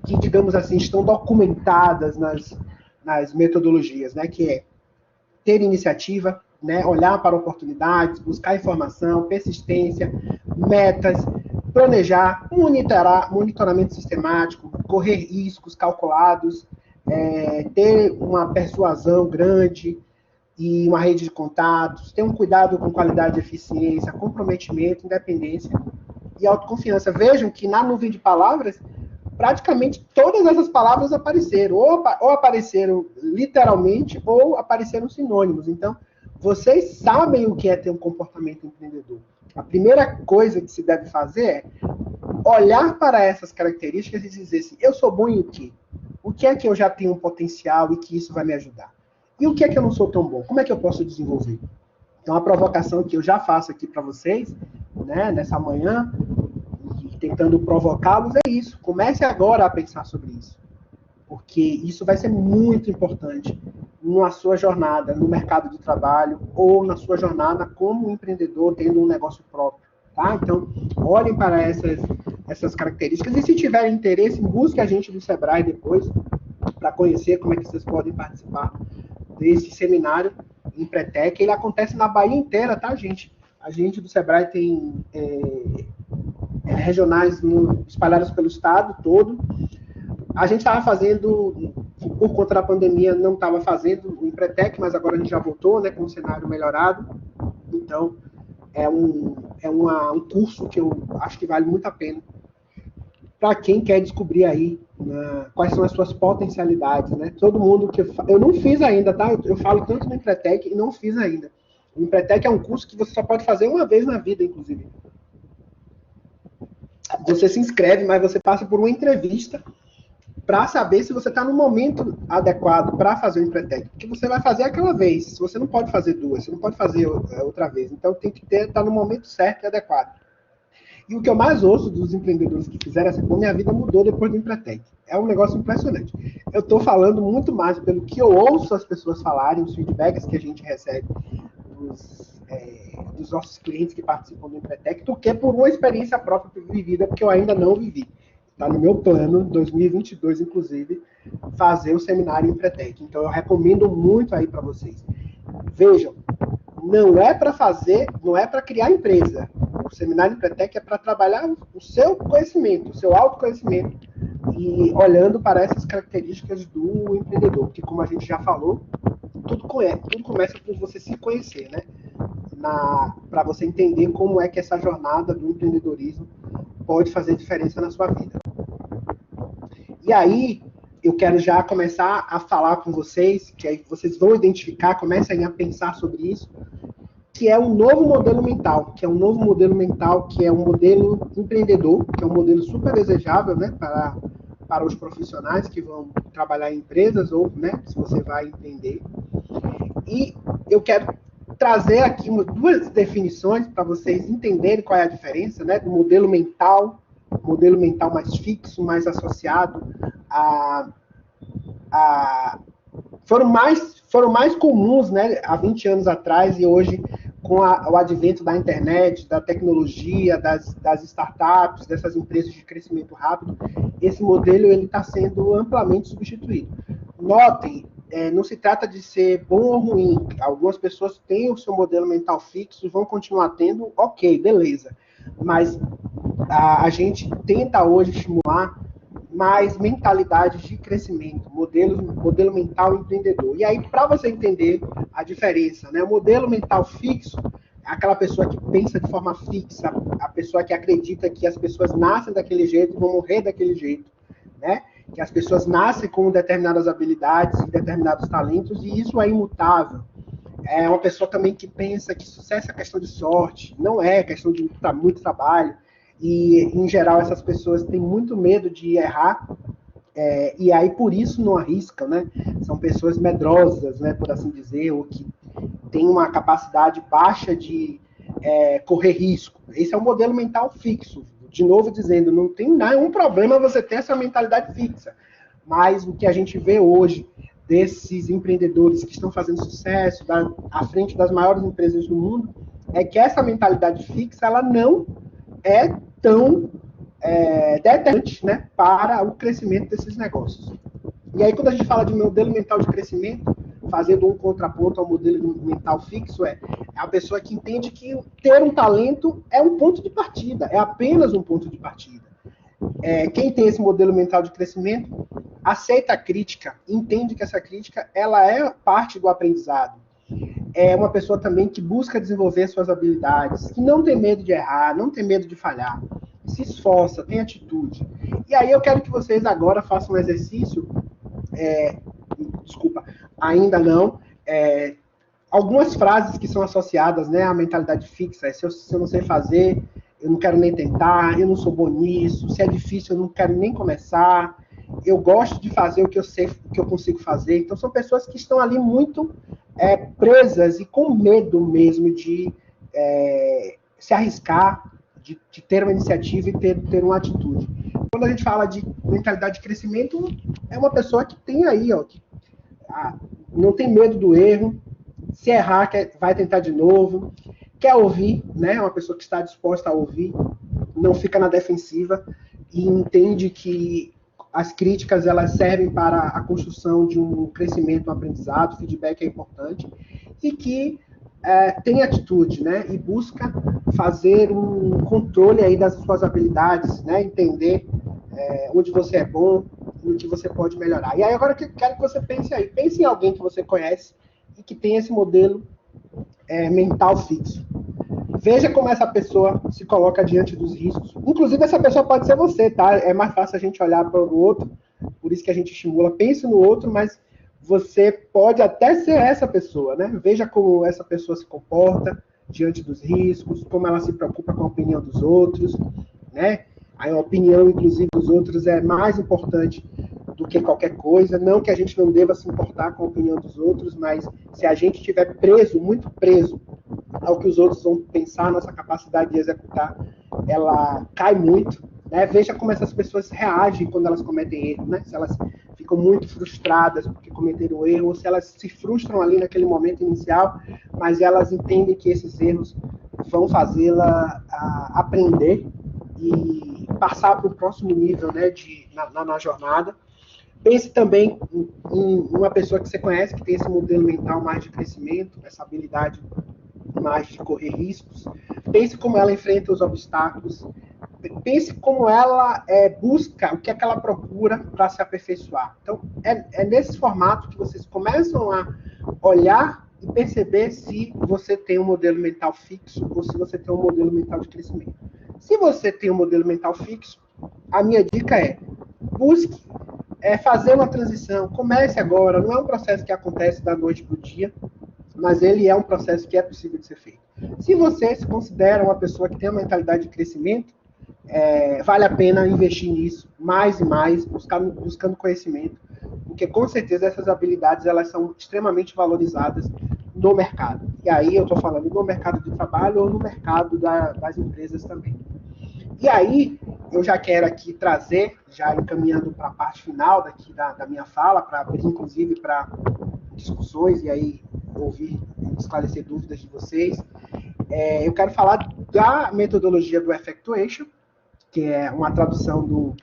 que, digamos assim, estão documentadas nas metodologias, né, que é ter iniciativa, né, olhar para oportunidades, buscar informação, persistência, metas, planejar, monitoramento sistemático, correr riscos calculados, ter uma persuasão grande e uma rede de contatos, ter um cuidado com qualidade e eficiência, comprometimento, independência e autoconfiança. Vejam que na nuvem de palavras, praticamente todas essas palavras apareceram, ou apareceram literalmente, ou apareceram sinônimos. Então, vocês sabem o que é ter um comportamento empreendedor. A primeira coisa que se deve fazer é olhar para essas características e dizer assim, eu sou bom em o quê? O que é que eu já tenho um potencial e que isso vai me ajudar? E o que é que eu não sou tão bom? Como é que eu posso desenvolver? Então, a provocação que eu já faço aqui para vocês, né, nessa manhã, tentando provocá-los, é isso. Comece agora a pensar sobre isso. Porque isso vai ser muito importante na sua jornada no mercado de trabalho ou na sua jornada como empreendedor tendo um negócio próprio. Tá? Então, olhem para essas características e se tiverem interesse, busque a gente do Sebrae depois para conhecer como é que vocês podem participar desse seminário Empretec. Ele acontece na Bahia inteira, tá, gente? A gente do Sebrae tem regionais espalhadas pelo estado todo. A gente estava fazendo, por conta da pandemia, não estava fazendo o Empretec, mas agora a gente já voltou, né, com um cenário melhorado. Então, é um curso que eu acho que vale muito a pena para quem quer descobrir aí quais são as suas potencialidades, né? Todo mundo que eu não fiz ainda, tá? Eu falo tanto no Empretec e não fiz ainda. O Empretec é um curso que você só pode fazer uma vez na vida, inclusive. Você se inscreve, mas você passa por uma entrevista para saber se você está no momento adequado para fazer o Empretec. Porque você vai fazer aquela vez, você não pode fazer duas, você não pode fazer outra vez. Então tem que estar no momento certo e adequado. E o que eu mais ouço dos empreendedores que fizeram essa minha vida mudou depois do Empretec. É um negócio impressionante. Eu estou falando muito mais pelo que eu ouço as pessoas falarem, os feedbacks que a gente recebe dos nossos clientes que participam do Empretec, do que por uma experiência própria vivida, porque eu ainda não vivi. Está no meu plano, 2022, inclusive, fazer o seminário Empretec. Então, eu recomendo muito aí para vocês. Vejam, não é para criar empresa. O seminário Empretec é para trabalhar o seu conhecimento, o seu autoconhecimento, e olhando para essas características do empreendedor, porque, como a gente já falou, tudo começa por você se conhecer, né? Para você entender como é que essa jornada do empreendedorismo pode fazer diferença na sua vida. E aí, eu quero já começar a falar com vocês, que aí vocês vão identificar, comecem a pensar sobre isso, que é um novo modelo mental, que é um modelo empreendedor, que é um modelo super desejável, né, para os profissionais que vão trabalhar em empresas ou, né, se você vai empreender. E eu quero trazer aqui duas definições para vocês entenderem qual é a diferença, né, do modelo mental mais fixo, mais associado foram mais comuns, né, há 20 anos atrás, e hoje, com o advento da internet, da tecnologia, das startups, dessas empresas de crescimento rápido, esse modelo está sendo amplamente substituído. Notem, não se trata de ser bom ou ruim. Algumas pessoas têm o seu modelo mental fixo e vão continuar tendo, ok, beleza. Mas a gente tenta hoje estimular mais mentalidades de crescimento, modelo mental empreendedor. E aí, para você entender a diferença, né? O modelo mental fixo é aquela pessoa que pensa de forma fixa, a pessoa que acredita que as pessoas nascem daquele jeito e vão morrer daquele jeito, né? Que as pessoas nascem com determinadas habilidades e determinados talentos, e isso é imutável. É uma pessoa também que pensa que sucesso é questão de sorte, não é questão de muito trabalho, e, em geral, essas pessoas têm muito medo de errar, e aí por isso não arriscam, né? São pessoas medrosas, né, por assim dizer, ou que têm uma capacidade baixa de correr risco. Esse é um modelo mental fixo. De novo dizendo, não tem nenhum problema você ter essa mentalidade fixa, mas o que a gente vê hoje desses empreendedores que estão fazendo sucesso à frente das maiores empresas do mundo é que essa mentalidade fixa ela não é tão determinante, né, para o crescimento desses negócios. E aí, quando a gente fala de modelo mental de crescimento, fazendo um contraponto ao modelo mental fixo, é a pessoa que entende que ter um talento é um ponto de partida, é apenas um ponto de partida. Quem tem esse modelo mental de crescimento aceita a crítica, entende que essa crítica ela é parte do aprendizado. É uma pessoa também que busca desenvolver suas habilidades, que não tem medo de errar, não tem medo de falhar, se esforça, tem atitude. E aí eu quero que vocês agora façam um exercício, ainda não, algumas frases que são associadas, né, à mentalidade fixa. Se eu não sei fazer, eu não quero nem tentar, eu não sou bom nisso, se é difícil, eu não quero nem começar, eu gosto de fazer o que eu sei, o que eu consigo fazer. Então, são pessoas que estão ali muito presas e com medo mesmo de se arriscar, de ter uma iniciativa e ter uma atitude. Quando a gente fala de mentalidade de crescimento, é uma pessoa que tem aí, que não tem medo do erro, se errar, vai tentar de novo, quer ouvir, né? É uma pessoa que está disposta a ouvir, não fica na defensiva e entende que as críticas elas servem para a construção de um crescimento, um aprendizado, feedback é importante, e que tem atitude, né? E busca fazer um controle aí das suas habilidades, né? Entender onde você é bom, no que você pode melhorar. E aí agora eu quero que você pense em alguém que você conhece e que tem esse modelo mental fixo. Veja como essa pessoa se coloca diante dos riscos. Inclusive, essa pessoa pode ser você, tá? É mais fácil a gente olhar para o outro, por isso que a gente estimula. Pense no outro, mas você pode até ser essa pessoa, né? Veja como essa pessoa se comporta diante dos riscos, como ela se preocupa com a opinião dos outros, né? A opinião, inclusive, dos outros é mais importante do que qualquer coisa. Não que a gente não deva se importar com a opinião dos outros, mas se a gente estiver preso, muito preso, ao que os outros vão pensar, nossa capacidade de executar, ela cai muito, né? Veja como essas pessoas reagem quando elas cometem erro, né? Se elas ficam muito frustradas porque cometeram erro, ou se elas se frustram ali naquele momento inicial, mas elas entendem que esses erros vão fazê-la aprender e passar para o próximo nível, né, na jornada. Pense também em uma pessoa que você conhece, que tem esse modelo mental mais de crescimento, essa habilidade mais de correr riscos. Pense como ela enfrenta os obstáculos. Pense como ela busca, o que é que ela procura para se aperfeiçoar. Então, é nesse formato que vocês começam a olhar e perceber se você tem um modelo mental fixo ou se você tem um modelo mental de crescimento. Se você tem um modelo mental fixo, a minha dica é busque fazer uma transição. Comece agora. Não é um processo que acontece da noite para o dia, mas ele é um processo que é possível de ser feito. Se você se considera uma pessoa que tem uma mentalidade de crescimento, vale a pena investir nisso mais e mais, buscando conhecimento, porque com certeza essas habilidades elas são extremamente valorizadas no mercado. E aí eu estou falando no mercado de trabalho ou no mercado das empresas também. E aí eu já quero aqui trazer, já encaminhando para a parte final daqui da minha fala, para abrir inclusive para discussões e aí ouvir, esclarecer dúvidas de vocês. Eu quero falar da metodologia do Effectuation, que é uma tradução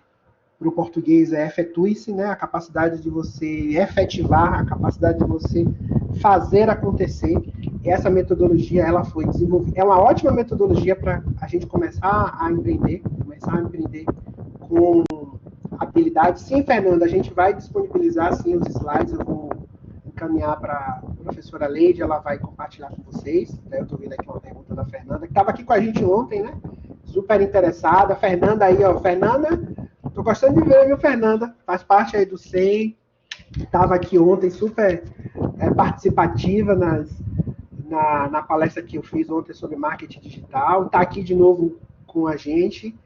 para o português effectue-se, né? A capacidade de você efetivar, a capacidade de você fazer acontecer. E essa metodologia ela foi desenvolvida. É uma ótima metodologia para a gente começar a empreender com habilidades. Sim, Fernanda, a gente vai disponibilizar sim os slides, eu vou encaminhar para a professora Leide, ela vai compartilhar com vocês. Eu estou vendo aqui uma pergunta da Fernanda, que estava aqui com a gente ontem, né? Super interessada. Fernanda aí, ó. Fernanda, estou gostando de ver, viu, Fernanda? Faz parte aí do SEI. Estava aqui ontem, super participativa na palestra que eu fiz ontem sobre marketing digital. Está aqui de novo com a gente.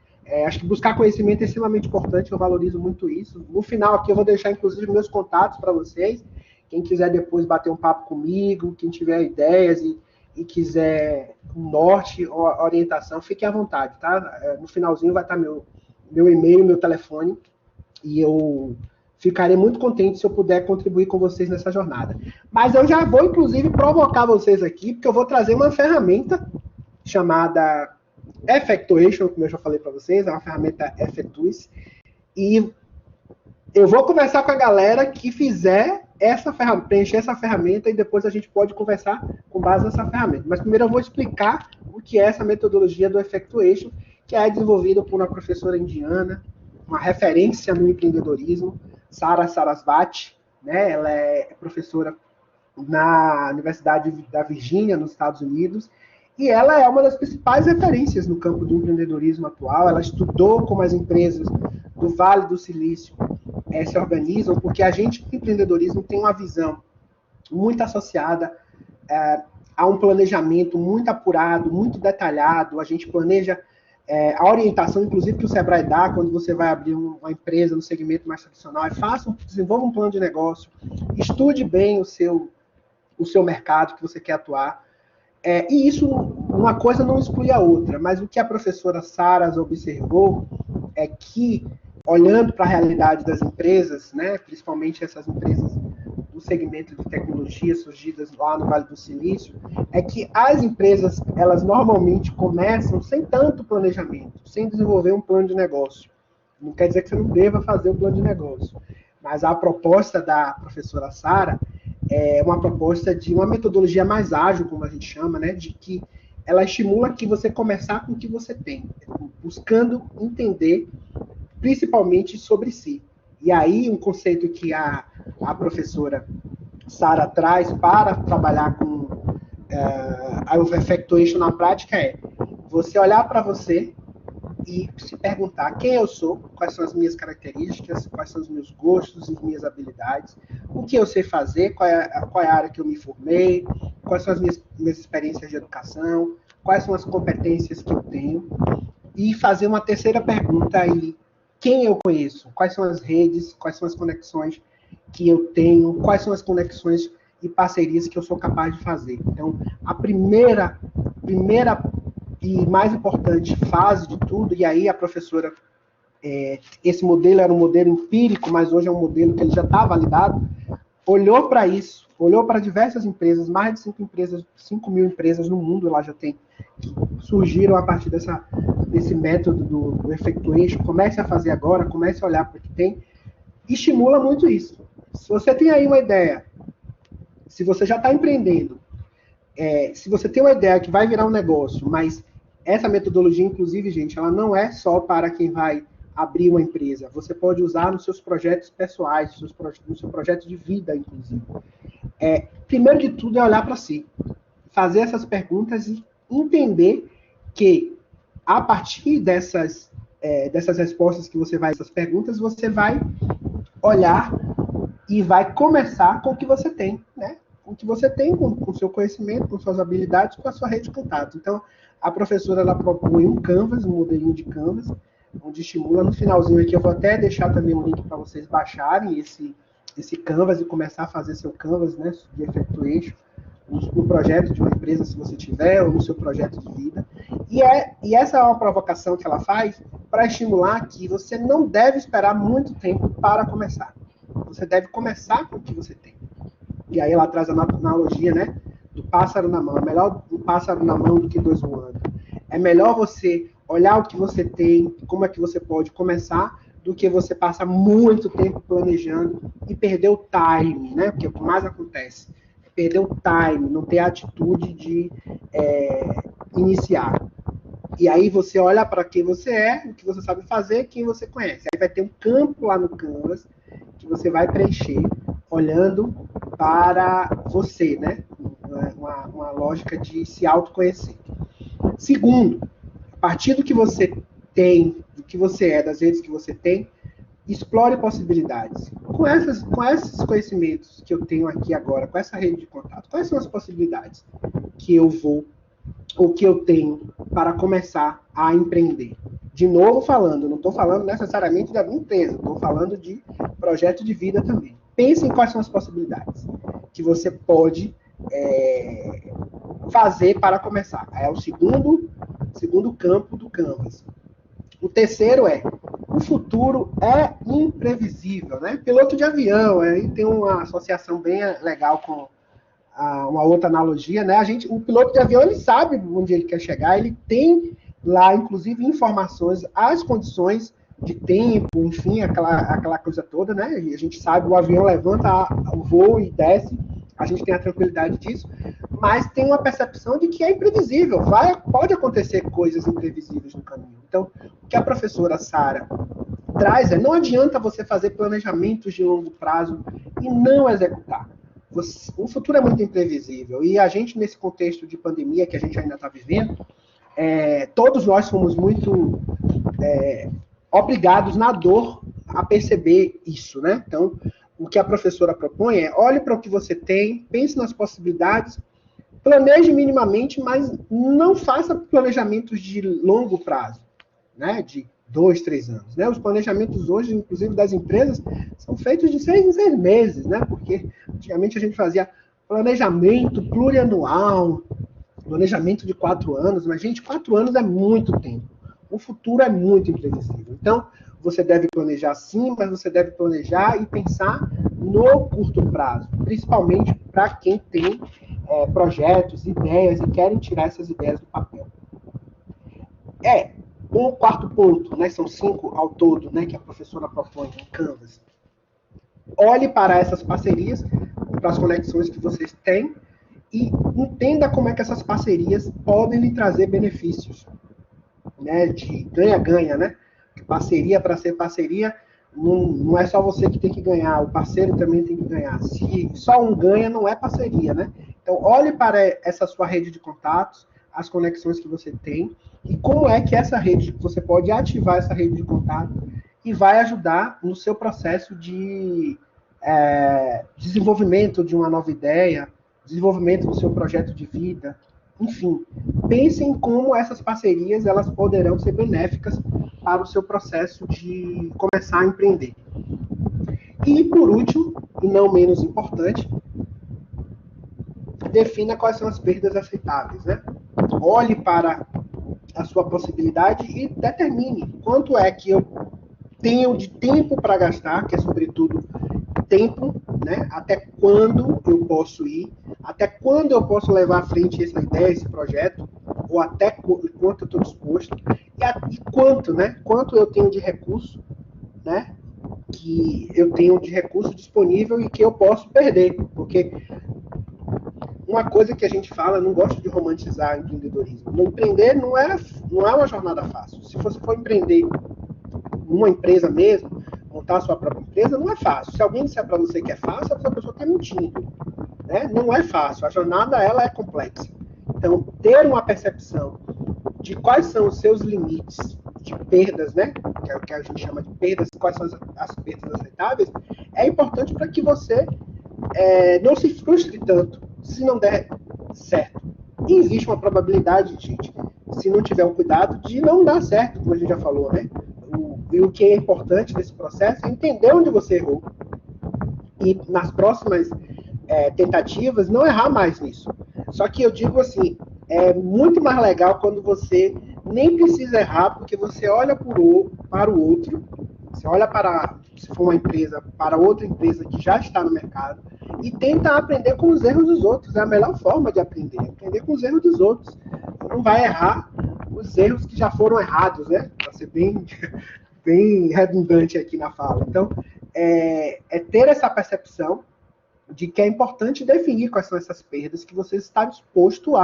Acho que buscar conhecimento é extremamente importante, eu valorizo muito isso. No final aqui eu vou deixar, inclusive, meus contatos para vocês. Quem quiser depois bater um papo comigo, quem tiver ideias e quiser um norte ou orientação, fique à vontade, tá? No finalzinho vai estar meu e-mail, meu telefone, e eu ficarei muito contente se eu puder contribuir com vocês nessa jornada. Mas eu já vou, inclusive, provocar vocês aqui, porque eu vou trazer uma ferramenta chamada Effectuation, como eu já falei para vocês, é uma ferramenta Effectuis, e eu vou conversar com a galera que fizer preencher essa ferramenta, e depois a gente pode conversar com base nessa ferramenta. Mas primeiro eu vou explicar o que é essa metodologia do Effectuation, que é desenvolvida por uma professora indiana, uma referência no empreendedorismo, Sara Sarasvati, né? Ela é professora na Universidade da Virgínia, nos Estados Unidos, e ela é uma das principais referências no campo do empreendedorismo atual. Ela estudou como as empresas do Vale do Silício se organizam, porque a gente do empreendedorismo tem uma visão muito associada a um planejamento muito apurado, muito detalhado. A gente planeja a orientação, inclusive, que o Sebrae dá quando você vai abrir uma empresa no segmento mais tradicional. Desenvolva um plano de negócio, estude bem o seu mercado que você quer atuar. E isso, uma coisa não exclui a outra, mas o que a professora Saras observou é que, olhando para a realidade das empresas, né, principalmente essas empresas do segmento de tecnologia surgidas lá no Vale do Silício, é que as empresas, elas normalmente começam sem tanto planejamento, sem desenvolver um plano de negócio. Não quer dizer que você não deva fazer um plano de negócio, mas a proposta da professora Sara é uma proposta de uma metodologia mais ágil, como a gente chama, né, de que ela estimula que você começar com o que você tem, buscando entender principalmente sobre si. E aí, um conceito que a professora Sara traz para trabalhar com a Effectuation na prática é você olhar para você e se perguntar quem eu sou, quais são as minhas características, quais são os meus gostos e minhas habilidades, o que eu sei fazer, qual é a área que eu me formei, quais são as minhas experiências de educação, quais são as competências que eu tenho, e fazer uma terceira pergunta aí, quem eu conheço, quais são as redes, quais são as conexões que eu tenho, quais são as conexões e parcerias que eu sou capaz de fazer. Então, a primeira e mais importante fase de tudo, e aí a professora, esse modelo era um modelo empírico, mas hoje é um modelo que ele já está validado, olhou para isso, olhou para diversas empresas, mais de 5 mil empresas no mundo, ela já tem, que surgiram a partir desse método do Effectuation. Comece a fazer agora, comece a olhar para o que tem, estimula muito isso. Se você tem aí uma ideia, se você já está empreendendo, se você tem uma ideia que vai virar um negócio, mas essa metodologia, inclusive, gente, ela não é só para quem vai abrir uma empresa. Você pode usar nos seus projetos pessoais, no seu projeto de vida, inclusive. Primeiro de tudo é olhar para si, fazer essas perguntas e entender que, a partir dessas respostas que você vai, essas perguntas, você vai olhar e vai começar com o que você tem, né? Com o que você tem, com o seu conhecimento, com suas habilidades, com a sua rede de contatos. Então, a professora, ela propõe um Canvas, um modelinho de Canvas, onde estimula. No finalzinho aqui, eu vou até deixar também um link para vocês baixarem esse Canvas e começar a fazer seu Canvas, né, de Effectuation, no projeto de uma empresa, se você tiver, ou no seu projeto de vida. E essa é uma provocação que ela faz para estimular que você não deve esperar muito tempo para começar. Você deve começar com o que você tem. E aí ela traz a analogia, né, do pássaro na mão. É melhor um pássaro na mão do que dois voando. É melhor você olhar o que você tem, como é que você pode começar, do que você passar muito tempo planejando e perder o time, né? Porque o que mais acontece é perder o time, não ter a atitude de iniciar. E aí você olha para quem você é, o que você sabe fazer, quem você conhece. Aí vai ter um campo lá no Canvas que você vai preencher olhando para você, né? Uma lógica de se autoconhecer. Segundo, a partir do que você tem, do que você é, das redes que você tem, explore possibilidades. Com esses conhecimentos que eu tenho aqui agora, com essa rede de contato, quais são as possibilidades que eu vou, ou que eu tenho para começar a empreender? De novo falando, não estou falando necessariamente da minha empresa, estou falando de projeto de vida também. Pense em quais são as possibilidades que você pode fazer para começar. É o segundo campo do Canvas. O terceiro o futuro é imprevisível, né? Piloto de avião, aí tem uma associação bem legal com uma outra analogia, né? O piloto de avião, ele sabe onde ele quer chegar, ele tem lá, inclusive, informações, as condições de tempo, enfim, aquela coisa toda, né? E a gente sabe, o avião levanta o voo e desce, a gente tem a tranquilidade disso, mas tem uma percepção de que é imprevisível, pode acontecer coisas imprevisíveis no caminho. Então, o que a professora Sara traz não adianta você fazer planejamentos de longo prazo e não executar. O futuro é muito imprevisível, e a gente, nesse contexto de pandemia que a gente ainda está vivendo, todos nós fomos muito obrigados na dor a perceber isso, né? Então, o que a professora propõe olhe para o que você tem, pense nas possibilidades, planeje minimamente, mas não faça planejamentos de longo prazo, né? De 2, 3 anos, né? Os planejamentos hoje, inclusive das empresas, são feitos de 6 em 6 meses, né? Porque antigamente a gente fazia planejamento plurianual, planejamento de 4 anos, mas, gente, 4 anos é muito tempo. O futuro é muito imprevisível. Então, você deve planejar sim, mas você deve planejar e pensar no curto prazo, principalmente para quem tem projetos, ideias e querem tirar essas ideias do papel. Um quarto ponto, né, são 5 ao todo, né, que a professora propõe em Canvas. Olhe para essas parcerias, para as conexões que vocês têm, e entenda como é que essas parcerias podem lhe trazer benefícios, né, de ganha-ganha, né? Parceria, para ser parceria, não é só você que tem que ganhar, o parceiro também tem que ganhar. Se só um ganha, não é parceria, né? Então, olhe para essa sua rede de contatos, as conexões que você tem, e como é que essa rede, você pode ativar essa rede de contato e vai ajudar no seu processo de desenvolvimento de uma nova ideia, desenvolvimento do seu projeto de vida, enfim. Pense em como essas parcerias elas poderão ser benéficas para o seu processo de começar a empreender. E, por último, e não menos importante, defina quais são as perdas aceitáveis, né? Olhe para a sua possibilidade e determine quanto é que eu tenho de tempo para gastar, que é, sobretudo, tempo, né? Até quando eu posso ir, até quando eu posso levar à frente essa ideia, esse projeto, ou até quanto eu estou disposto, e quanto, né? Quanto eu tenho de recurso, né? Que eu tenho de recurso disponível e que eu posso perder, porque uma coisa que a gente fala, eu não gosto de romantizar empreendedorismo. No empreender não é uma jornada fácil. Se você for empreender numa empresa mesmo, montar a sua própria empresa, não é fácil. Se alguém disser para você que é fácil, essa pessoa está mentindo, né? Não é fácil. A jornada, ela é complexa. Então, ter uma percepção de quais são os seus limites de perdas, né? Que é o que a gente chama de perdas, quais são as perdas aceitáveis, é importante para que você não se frustre tanto se não der certo. E existe uma probabilidade, gente, se não tiver um cuidado, de não dar certo, como a gente já falou, né? E o que é importante nesse processo é entender onde você errou. E nas próximas tentativas, não errar mais nisso. Só que eu digo assim, é muito mais legal quando você nem precisa errar, porque você olha para o outro, você olha para, se for uma empresa, para outra empresa que já está no mercado, e tenta aprender com os erros dos outros. É a melhor forma de aprender com os erros dos outros. Você não vai errar os erros que já foram errados, né? Para ser bem redundante aqui na fala. Então, ter essa percepção de que é importante definir quais são essas perdas que você está disposto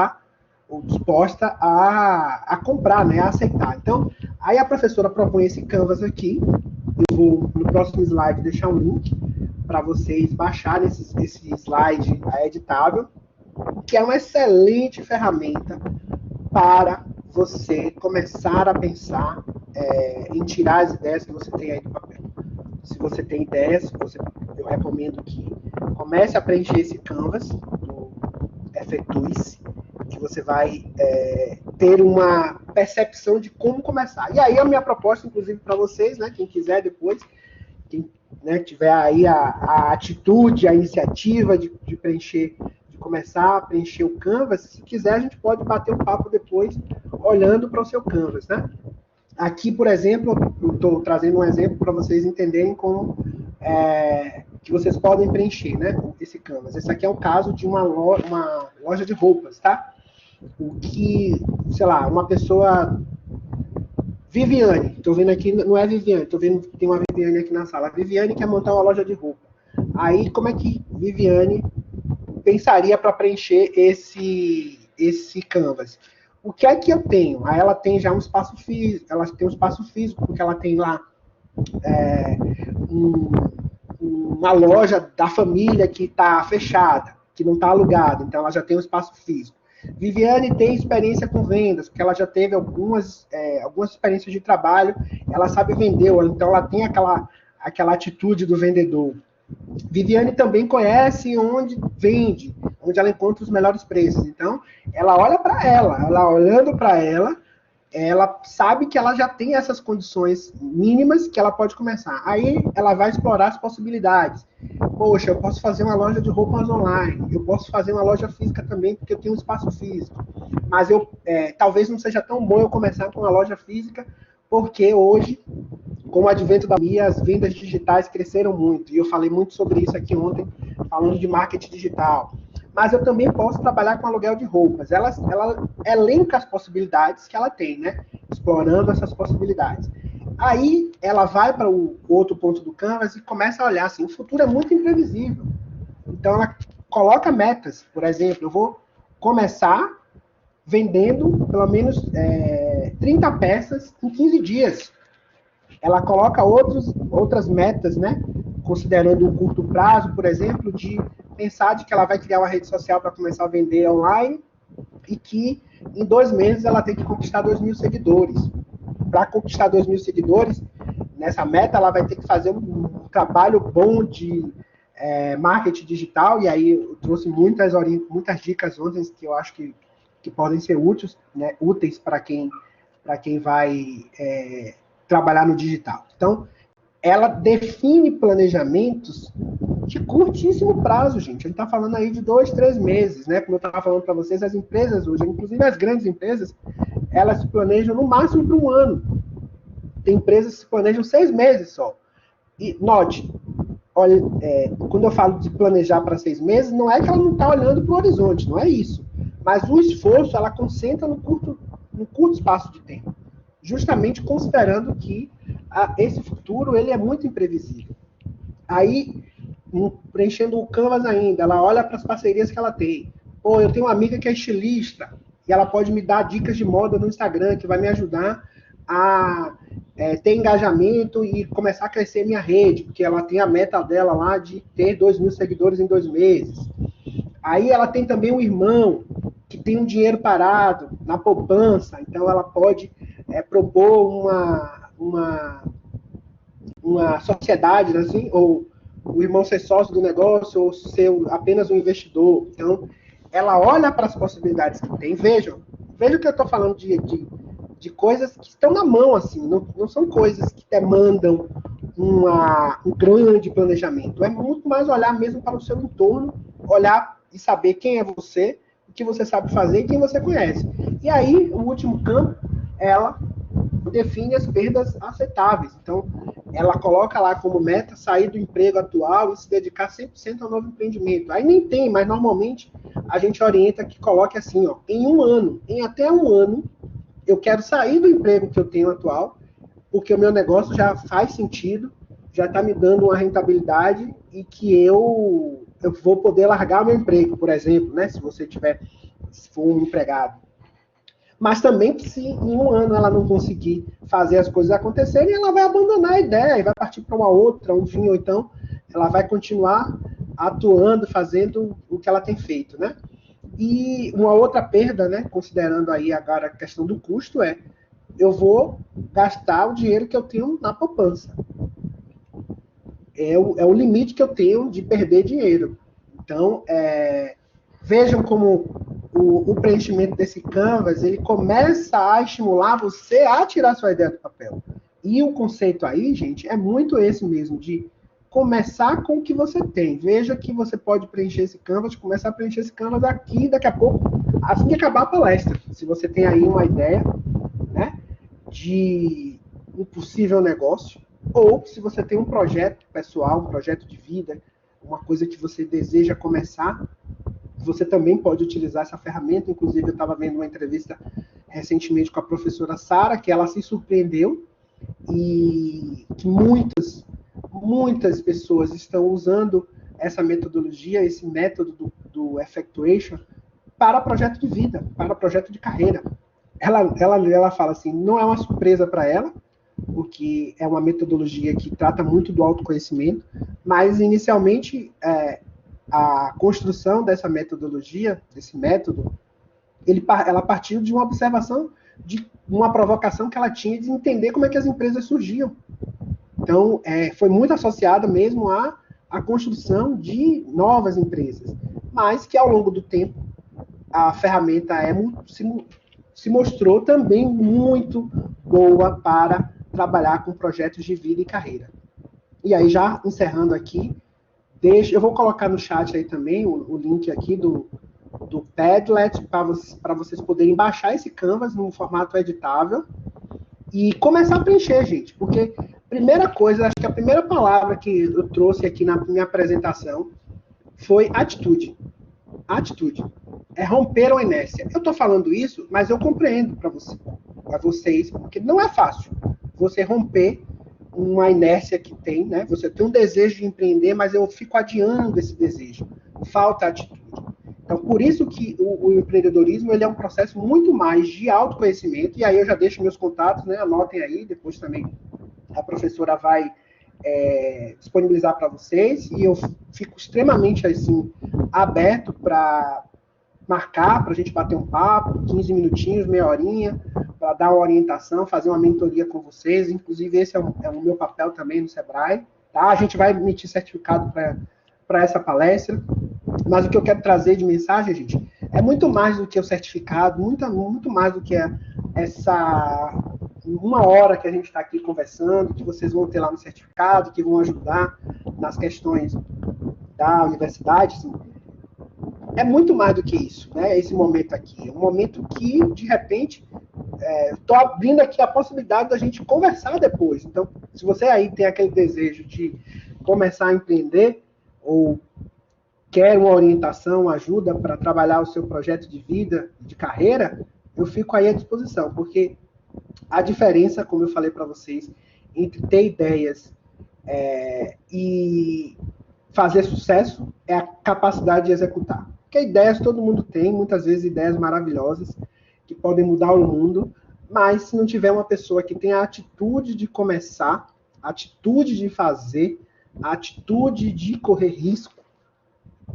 ou disposta a comprar, né, a aceitar. Então, aí a professora propõe esse Canvas aqui. Eu vou, no próximo slide, deixar um link para vocês baixarem esse slide, a Editável, que é uma excelente ferramenta para você começar a pensar em tirar as ideias que você tem aí do papel. Se você tem ideias, eu recomendo que comece a preencher esse canvas do Efetuice, que você vai ter uma percepção de como começar. E aí a minha proposta, inclusive, para vocês, né, quem quiser depois, quem, né, tiver aí a atitude, a iniciativa de preencher, de começar a preencher o canvas, se quiser a gente pode bater um papo depois, olhando para o seu canvas, né? Aqui, por exemplo, eu estou trazendo um exemplo para vocês entenderem como que vocês podem preencher, né, esse canvas. Esse aqui é o caso de uma loja de roupas, tá? O que, sei lá, uma pessoa... Viviane, estou vendo aqui, não é Viviane, estou vendo que tem uma Viviane aqui na sala. A Viviane quer montar uma loja de roupa. Aí, como é que Viviane pensaria para preencher esse canvas? O que é que eu tenho? Aí ela tem já um espaço físico, porque ela tem lá uma loja da família que está fechada, que não está alugada, então ela já tem um espaço físico. Viviane tem experiência com vendas, porque ela já teve algumas experiências de trabalho, ela sabe vender, então ela tem aquela atitude do vendedor. Viviane também conhece onde vende, onde ela encontra os melhores preços. Então, ela olha para ela olhando para ela sabe que ela já tem essas condições mínimas que ela pode começar. Aí ela vai explorar as possibilidades. Poxa, eu posso fazer uma loja de roupas online, eu posso fazer uma loja física também, porque eu tenho um espaço físico. Mas talvez não seja tão bom eu começar com uma loja física, porque hoje, com o advento da pandemia, as vendas digitais cresceram muito. E eu falei muito sobre isso aqui ontem, falando de marketing digital. Mas eu também posso trabalhar com aluguel de roupas. Ela elenca as possibilidades que ela tem, né? Explorando essas possibilidades. Aí ela vai para o outro ponto do canvas e começa a olhar assim, o futuro é muito imprevisível. Então ela coloca metas. Por exemplo, eu vou começar vendendo pelo menos 30 peças em 15 dias. Ela coloca outras metas, né? Considerando um curto prazo, por exemplo, de pensar de que ela vai criar uma rede social para começar a vender online e que em 2 meses ela tem que conquistar 2.000 seguidores. Para conquistar 2.000 seguidores, nessa meta ela vai ter que fazer um trabalho bom de marketing digital, e aí eu trouxe muitas dicas ontem que eu acho que podem ser úteis, né, para quem vai trabalhar no digital. Então, ela define planejamentos de curtíssimo prazo, gente. A gente está falando aí de 2, 3 meses, né? Como eu estava falando para vocês, as empresas hoje, inclusive as grandes empresas, elas se planejam no máximo para 1 ano. Tem empresas que se planejam 6 meses só. E note, olha, quando eu falo de planejar para 6 meses, não é que ela não está olhando para o horizonte, não é isso. Mas o esforço ela concentra no curto espaço de tempo, justamente considerando que esse futuro ele é muito imprevisível. Aí, preenchendo o canvas ainda, ela olha para as parcerias que ela tem. Pô, eu tenho uma amiga que é estilista, e ela pode me dar dicas de moda no Instagram, que vai me ajudar a ter engajamento e começar a crescer minha rede, porque ela tem a meta dela lá de ter 2.000 seguidores em 2 meses. Aí ela tem também um irmão que tem um dinheiro parado na poupança, então ela pode propor uma sociedade, assim, ou o irmão ser sócio do negócio, ou ser apenas um investidor. Então, ela olha para as possibilidades que tem. Vejam que eu estou falando de coisas que estão na mão, assim, não são coisas que demandam um grande planejamento. É muito mais olhar mesmo para o seu entorno, olhar e saber quem é você, o que você sabe fazer e quem você conhece. E aí, o último campo, ela define as perdas aceitáveis. Então, ela coloca lá como meta sair do emprego atual e se dedicar 100% ao novo empreendimento. Aí nem tem, mas normalmente a gente orienta que coloque assim, ó, em até um ano, eu quero sair do emprego que eu tenho atual, porque o meu negócio já faz sentido, já está me dando uma rentabilidade e que eu vou poder largar o meu emprego, por exemplo, né, se for um empregado. Mas também, se em um ano ela não conseguir fazer as coisas acontecerem, ela vai abandonar a ideia e vai partir para uma outra, enfim, ou então ela vai continuar atuando, fazendo o que ela tem feito, né? E uma outra perda, né, considerando aí agora a questão do custo, eu vou gastar o dinheiro que eu tenho na poupança. É o limite que eu tenho de perder dinheiro. Então, vejam como o preenchimento desse Canvas, ele começa a estimular você a tirar sua ideia do papel. E o conceito aí, gente, é muito esse mesmo, de começar com o que você tem. Veja que você pode preencher esse Canvas, começar a preencher esse Canvas aqui, daqui a pouco, assim que acabar a palestra. Se você tem aí uma ideia, né, de um possível negócio, ou se você tem um projeto pessoal, um projeto de vida, uma coisa que você deseja começar, você também pode utilizar essa ferramenta. Inclusive, eu estava vendo uma entrevista recentemente com a professora Sara, que ela se surpreendeu e que muitas pessoas estão usando essa metodologia, esse método do Effectuation para projeto de vida, para projeto de carreira. Ela fala assim, não é uma surpresa para ela, porque é uma metodologia que trata muito do autoconhecimento, mas inicialmente a construção dessa metodologia, desse método, ela partiu de uma observação, de uma provocação que ela tinha de entender como é que as empresas surgiam. Então, foi muito associada mesmo à construção de novas empresas, mas que ao longo do tempo a ferramenta se mostrou também muito boa para trabalhar com projetos de vida e carreira. E aí, já encerrando aqui, eu vou colocar no chat aí também o link aqui do Padlet, para vocês poderem baixar esse Canvas num formato editável e começar a preencher, gente. Porque, primeira coisa, acho que a primeira palavra que eu trouxe aqui na minha apresentação foi atitude. Atitude. É romper a inércia. Eu estou falando isso, mas eu compreendo para vocês, porque não é fácil você romper uma inércia que tem, né? Você tem um desejo de empreender, mas eu fico adiando esse desejo. Falta atitude. Então, por isso que o empreendedorismo ele é um processo muito mais de autoconhecimento, e aí eu já deixo meus contatos, né? Anotem aí, depois também a professora vai disponibilizar para vocês, e eu fico extremamente assim, aberto para marcar, para a gente bater um papo, 15 minutinhos, meia horinha, para dar uma orientação, fazer uma mentoria com vocês. Inclusive, esse é o meu papel também no Sebrae. Tá? A gente vai emitir certificado para essa palestra, mas o que eu quero trazer de mensagem, gente, é muito mais do que o certificado, muito mais do que essa 1 hora que a gente está aqui conversando, que vocês vão ter lá no certificado, que vão ajudar nas questões da universidade, assim. É muito mais do que isso, né? Esse momento aqui. É um momento que, de repente, estou abrindo aqui a possibilidade da gente conversar depois. Então, se você aí tem aquele desejo de começar a empreender, ou quer uma orientação, uma ajuda para trabalhar o seu projeto de vida, de carreira, eu fico aí à disposição, porque a diferença, como eu falei para vocês, entre ter ideias e fazer sucesso é a capacidade de executar. Porque ideias todo mundo tem, muitas vezes ideias maravilhosas, que podem mudar o mundo, mas se não tiver uma pessoa que tenha a atitude de começar, a atitude de fazer, a atitude de correr risco,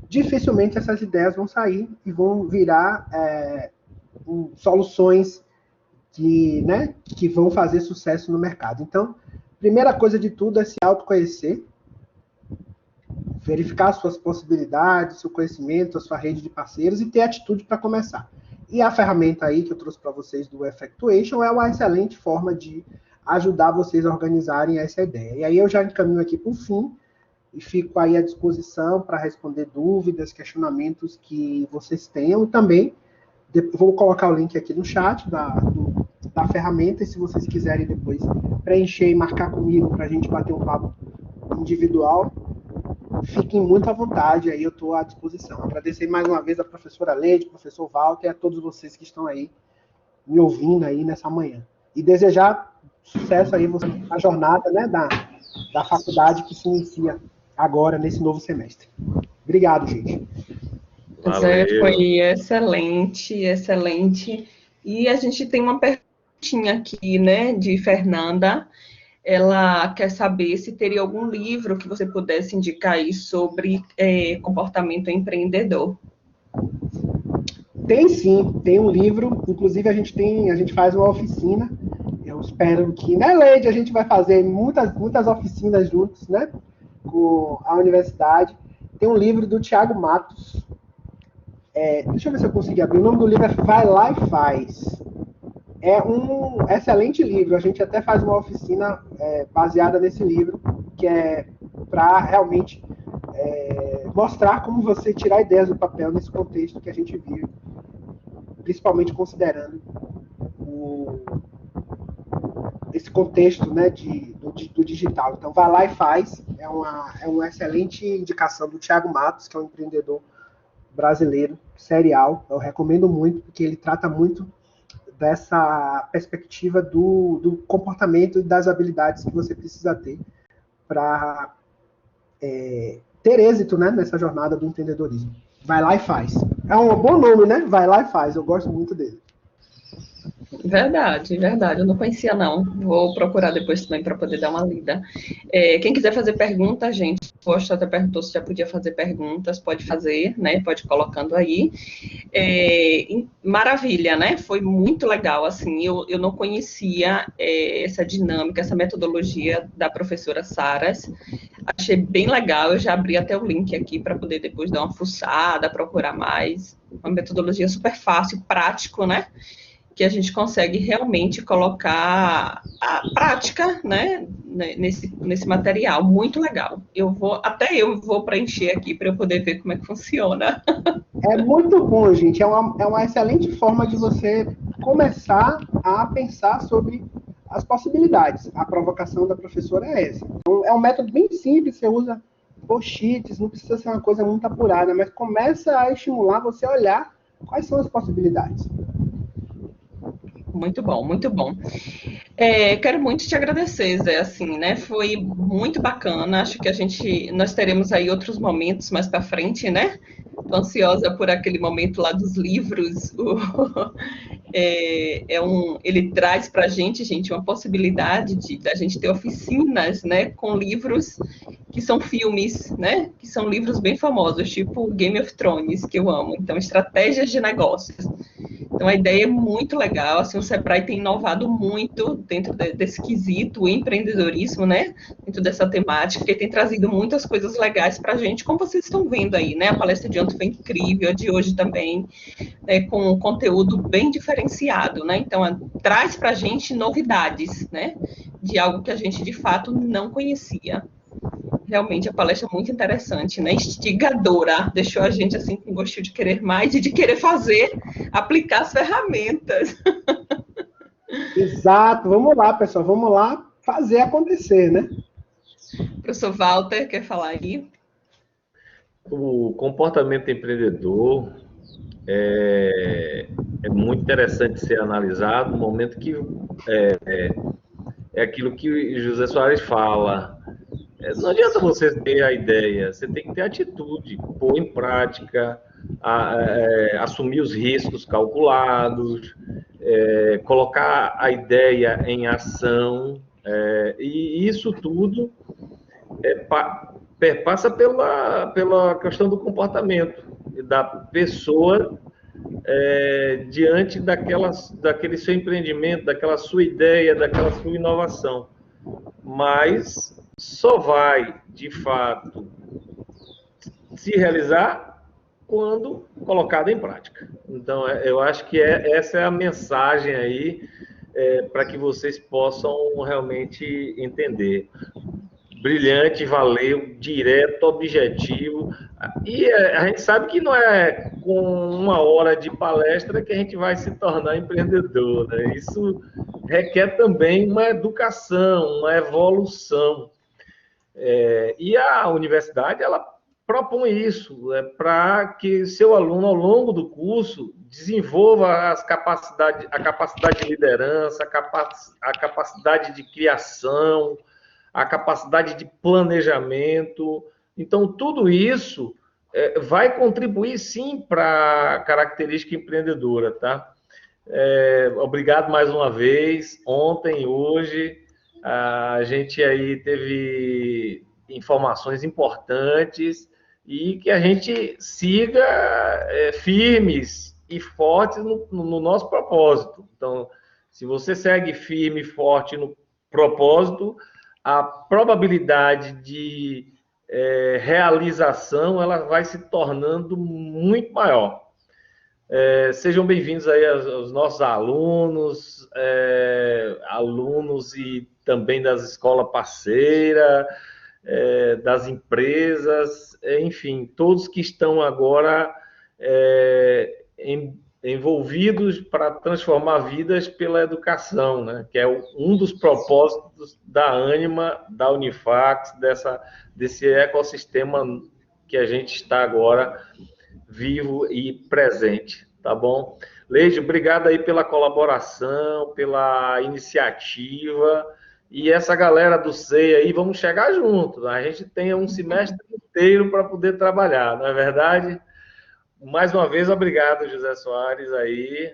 dificilmente essas ideias vão sair e vão virar soluções que vão fazer sucesso no mercado. Então, primeira coisa de tudo é se autoconhecer, verificar suas possibilidades, seu conhecimento, a sua rede de parceiros e ter atitude para começar. E a ferramenta aí que eu trouxe para vocês do Effectuation é uma excelente forma de ajudar vocês a organizarem essa ideia. E aí eu já encaminho aqui para o fim e fico aí à disposição para responder dúvidas, questionamentos que vocês tenham. E também vou colocar o link aqui no chat da ferramenta, e se vocês quiserem depois preencher e marcar comigo para a gente bater um papo individual, fiquem muito à vontade, aí eu estou à disposição. Agradecer mais uma vez a professora Leide, professor Walter, e a todos vocês que estão aí me ouvindo aí nessa manhã. E desejar sucesso aí na jornada, né, da faculdade que se inicia agora nesse novo semestre. Obrigado, gente. Zé, foi excelente, excelente. E a gente tem uma perguntinha aqui, né, de Fernanda. ela quer saber se teria algum livro que você pudesse indicar aí sobre comportamento empreendedor. Tem sim, tem um livro, inclusive a gente faz uma oficina. Eu espero que, né, Leide, a gente vai fazer muitas oficinas juntos, né, com a universidade. Tem um livro do Thiago Matos. Deixa eu ver se eu consigo abrir. O nome do livro é Vai Lá e Faz. É um excelente livro. A gente até faz uma oficina baseada nesse livro, que é para realmente mostrar como você tirar ideias do papel nesse contexto que a gente vive, principalmente considerando esse contexto, né, do digital. Então, vai lá e faz. É uma excelente indicação do Thiago Matos, que é um empreendedor brasileiro, serial. Eu recomendo muito, porque ele trata muito dessa perspectiva do comportamento e das habilidades que você precisa ter para ter êxito, né, nessa jornada do empreendedorismo. Vai lá e faz. É um bom nome, né? Vai lá e faz. Eu gosto muito dele. Verdade, verdade. Eu não conhecia, não. Vou procurar depois também para poder dar uma lida. Quem quiser fazer pergunta, gente, o Costa até perguntou se já podia fazer perguntas, pode fazer, né? Pode ir colocando aí. Maravilha, né? Foi muito legal, assim. Eu não conhecia essa dinâmica, essa metodologia da professora Saras. Achei bem legal. Eu já abri até o link aqui para poder depois dar uma fuçada, procurar mais. Uma metodologia super fácil, prático, né? Que a gente consegue realmente colocar a prática, né, nesse material. Muito legal. Eu vou preencher aqui para eu poder ver como é que funciona. É muito bom, gente. É uma excelente forma de você começar a pensar sobre as possibilidades. A provocação da professora é essa. Então, é um método bem simples, você usa post-its, não precisa ser uma coisa muito apurada, mas começa a estimular você a olhar quais são as possibilidades. Muito bom, muito bom. Quero muito te agradecer, Zé, assim, né? Foi muito bacana. Acho que nós teremos aí outros momentos mais para frente, né? Tô ansiosa por aquele momento lá dos livros. Ele traz para a gente, uma possibilidade da gente ter oficinas, né, com livros que são filmes, né, que são livros bem famosos, tipo Game of Thrones, que eu amo. Então, estratégias de negócios. Então, a ideia é muito legal, assim, o Sebrae tem inovado muito dentro desse quesito, o empreendedorismo, né, dentro dessa temática, e tem trazido muitas coisas legais para a gente, como vocês estão vendo aí, né, a palestra de ontem foi incrível, a de hoje também, né, com um conteúdo bem diferenciado, né, então traz para a gente novidades, né, de algo que a gente, de fato, não conhecia. Realmente a palestra é muito interessante, né? Instigadora, deixou a gente assim com gostinho de querer mais e de querer fazer, aplicar as ferramentas. Exato, vamos lá, pessoal, vamos lá fazer acontecer, né? Professor Walter, quer falar aí? O comportamento empreendedor é muito interessante ser analisado no momento que é aquilo que José Soares fala. Não adianta você ter a ideia, você tem que ter atitude, pôr em prática, assumir os riscos calculados, colocar a ideia em ação, e isso tudo perpassa pela questão do comportamento da pessoa diante daquele seu empreendimento, daquela sua ideia, daquela sua inovação. Mas só vai, de fato, se realizar quando colocado em prática. Então, eu acho que essa é a mensagem aí para que vocês possam realmente entender. Brilhante, valeu, direto, objetivo. E a gente sabe que não é com uma hora de palestra que a gente vai se tornar empreendedor, né? Isso requer também uma educação, uma evolução. E a universidade, ela propõe isso, para que seu aluno, ao longo do curso, desenvolva a capacidade de liderança, a capacidade de criação, a capacidade de planejamento. Então, tudo isso vai contribuir, sim, para a característica empreendedora, tá? Obrigado mais uma vez, ontem, hoje, A gente aí teve informações importantes e que a gente siga firmes e fortes no nosso propósito. Então, se você segue firme e forte no propósito, a probabilidade de realização ela vai se tornando muito maior. Sejam bem-vindos aí aos nossos alunos, alunos e também das escolas parceiras, das empresas, enfim, todos que estão agora envolvidos para transformar vidas pela educação, né? Que é um dos propósitos da Ânima, da Unifax, desse ecossistema que a gente está agora vivo e presente, tá bom? Leide, obrigado aí pela colaboração, pela iniciativa, e essa galera do SEI aí, vamos chegar juntos, a gente tem um semestre inteiro para poder trabalhar, não é verdade? Mais uma vez, obrigado, José Soares, aí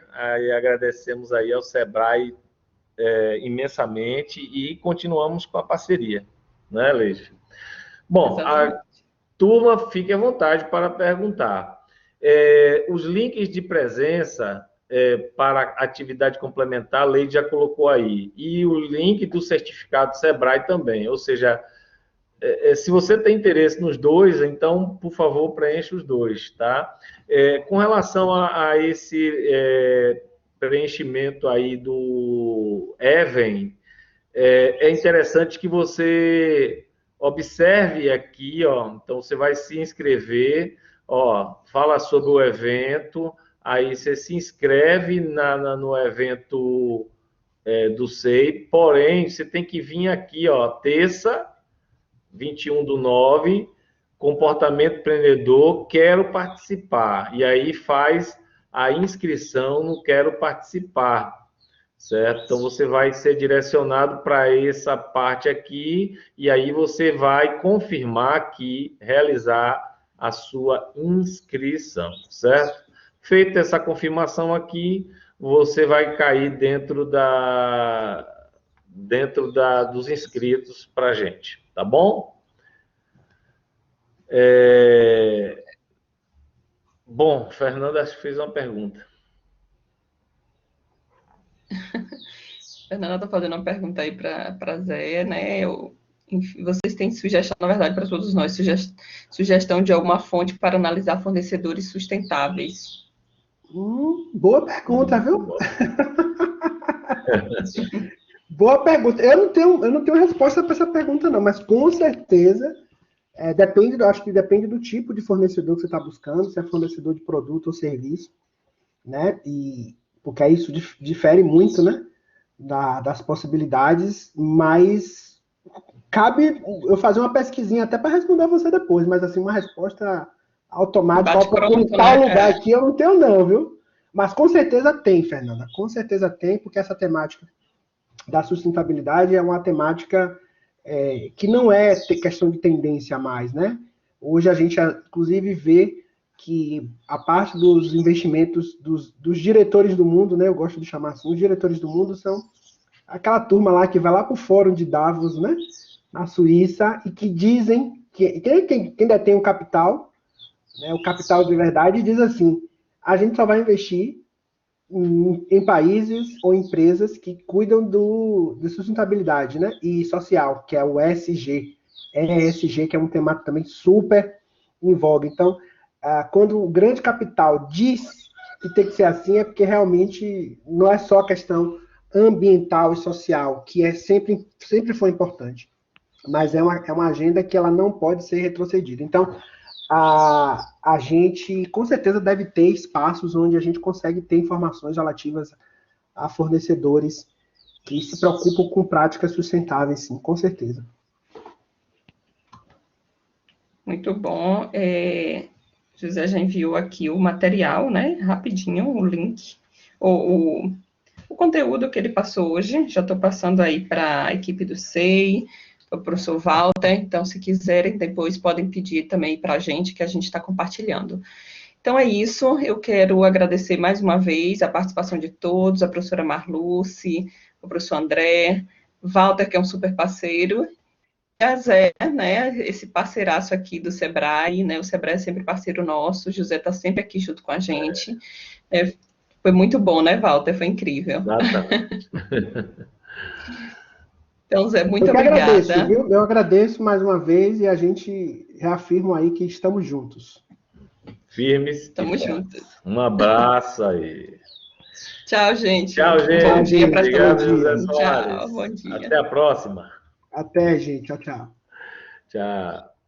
agradecemos aí ao Sebrae imensamente e continuamos com a parceria, né, Leide? Bom, a turma, fique à vontade para perguntar. Os links de presença para atividade complementar, a Leide já colocou aí. E o link do certificado Sebrae também. Ou seja, se você tem interesse nos dois, então, por favor, preencha os dois, tá? Com relação a esse preenchimento aí do Even, é interessante que você observe aqui, ó. Então, você vai se inscrever, ó, fala sobre o evento, aí você se inscreve no evento do SEI, porém, você tem que vir aqui, ó, terça, 21/9, comportamento empreendedor, quero participar. E aí faz a inscrição no Quero Participar, certo? Então, você vai ser direcionado para essa parte aqui, e aí você vai confirmar aqui, realizar a sua inscrição, certo? Feita essa confirmação aqui, você vai cair dentro dos inscritos para a gente, tá bom? Bom, Fernanda, acho que fez uma pergunta. Fernanda está fazendo uma pergunta aí para Zé, né? Enfim, vocês têm sugestão, na verdade, para todos nós, sugestão de alguma fonte para analisar fornecedores sustentáveis? Boa pergunta, viu? Boa pergunta. Eu não tenho resposta para essa pergunta, não, mas com certeza acho que depende do tipo de fornecedor que você está buscando, se é fornecedor de produto ou serviço, né? Porque aí isso difere muito, né? Das possibilidades, mas cabe eu fazer uma pesquisinha até para responder a você depois, mas assim, uma resposta automática em tal lugar aqui eu não tenho não, viu? Mas com certeza tem, Fernanda, com certeza tem, porque essa temática da sustentabilidade é uma temática que não é questão de tendência mais, né? Hoje a gente, inclusive, vê que a parte dos investimentos dos diretores do mundo, né? Eu gosto de chamar assim, os diretores do mundo são aquela turma lá que vai lá para o Fórum de Davos, né? Na Suíça, e que dizem que quem detém o capital, né, o capital de verdade, diz assim: a gente só vai investir em países ou empresas que cuidam de sustentabilidade, né? E social, que é o ESG. ESG, que é um tema também super em voga. Então, quando o grande capital diz que tem que ser assim, é porque realmente não é só questão ambiental e social, que sempre foi importante, mas é uma agenda que ela não pode ser retrocedida. Então, a gente, com certeza, deve ter espaços onde a gente consegue ter informações relativas a fornecedores que se preocupam com práticas sustentáveis, sim, com certeza. Muito bom. José já enviou aqui o material, né? Rapidinho, o link, o conteúdo que ele passou hoje. Já estou passando aí para a equipe do SEI, para o professor Walter. Então, se quiserem, depois podem pedir também para a gente, que a gente está compartilhando. Então, é isso. Eu quero agradecer mais uma vez a participação de todos, a professora Marluce, o professor André, Walter, que é um super parceiro, e a Zé, né, esse parceiraço aqui do Sebrae, né, o Sebrae é sempre parceiro nosso, o José está sempre aqui junto com a gente. Foi muito bom, né, Walter? Foi incrível. Exatamente. Então, Zé, muito Eu que obrigada. agradeço, viu? Eu agradeço mais uma vez e a gente reafirma aí que estamos juntos. Firmes. Estamos juntos. Um abraço aí. Tchau, gente. Tchau, gente. Bom dia para Obrigado, todos. José Soares. Tchau, bom dia. Até a próxima. Até, gente. Tchau, tchau. Tchau.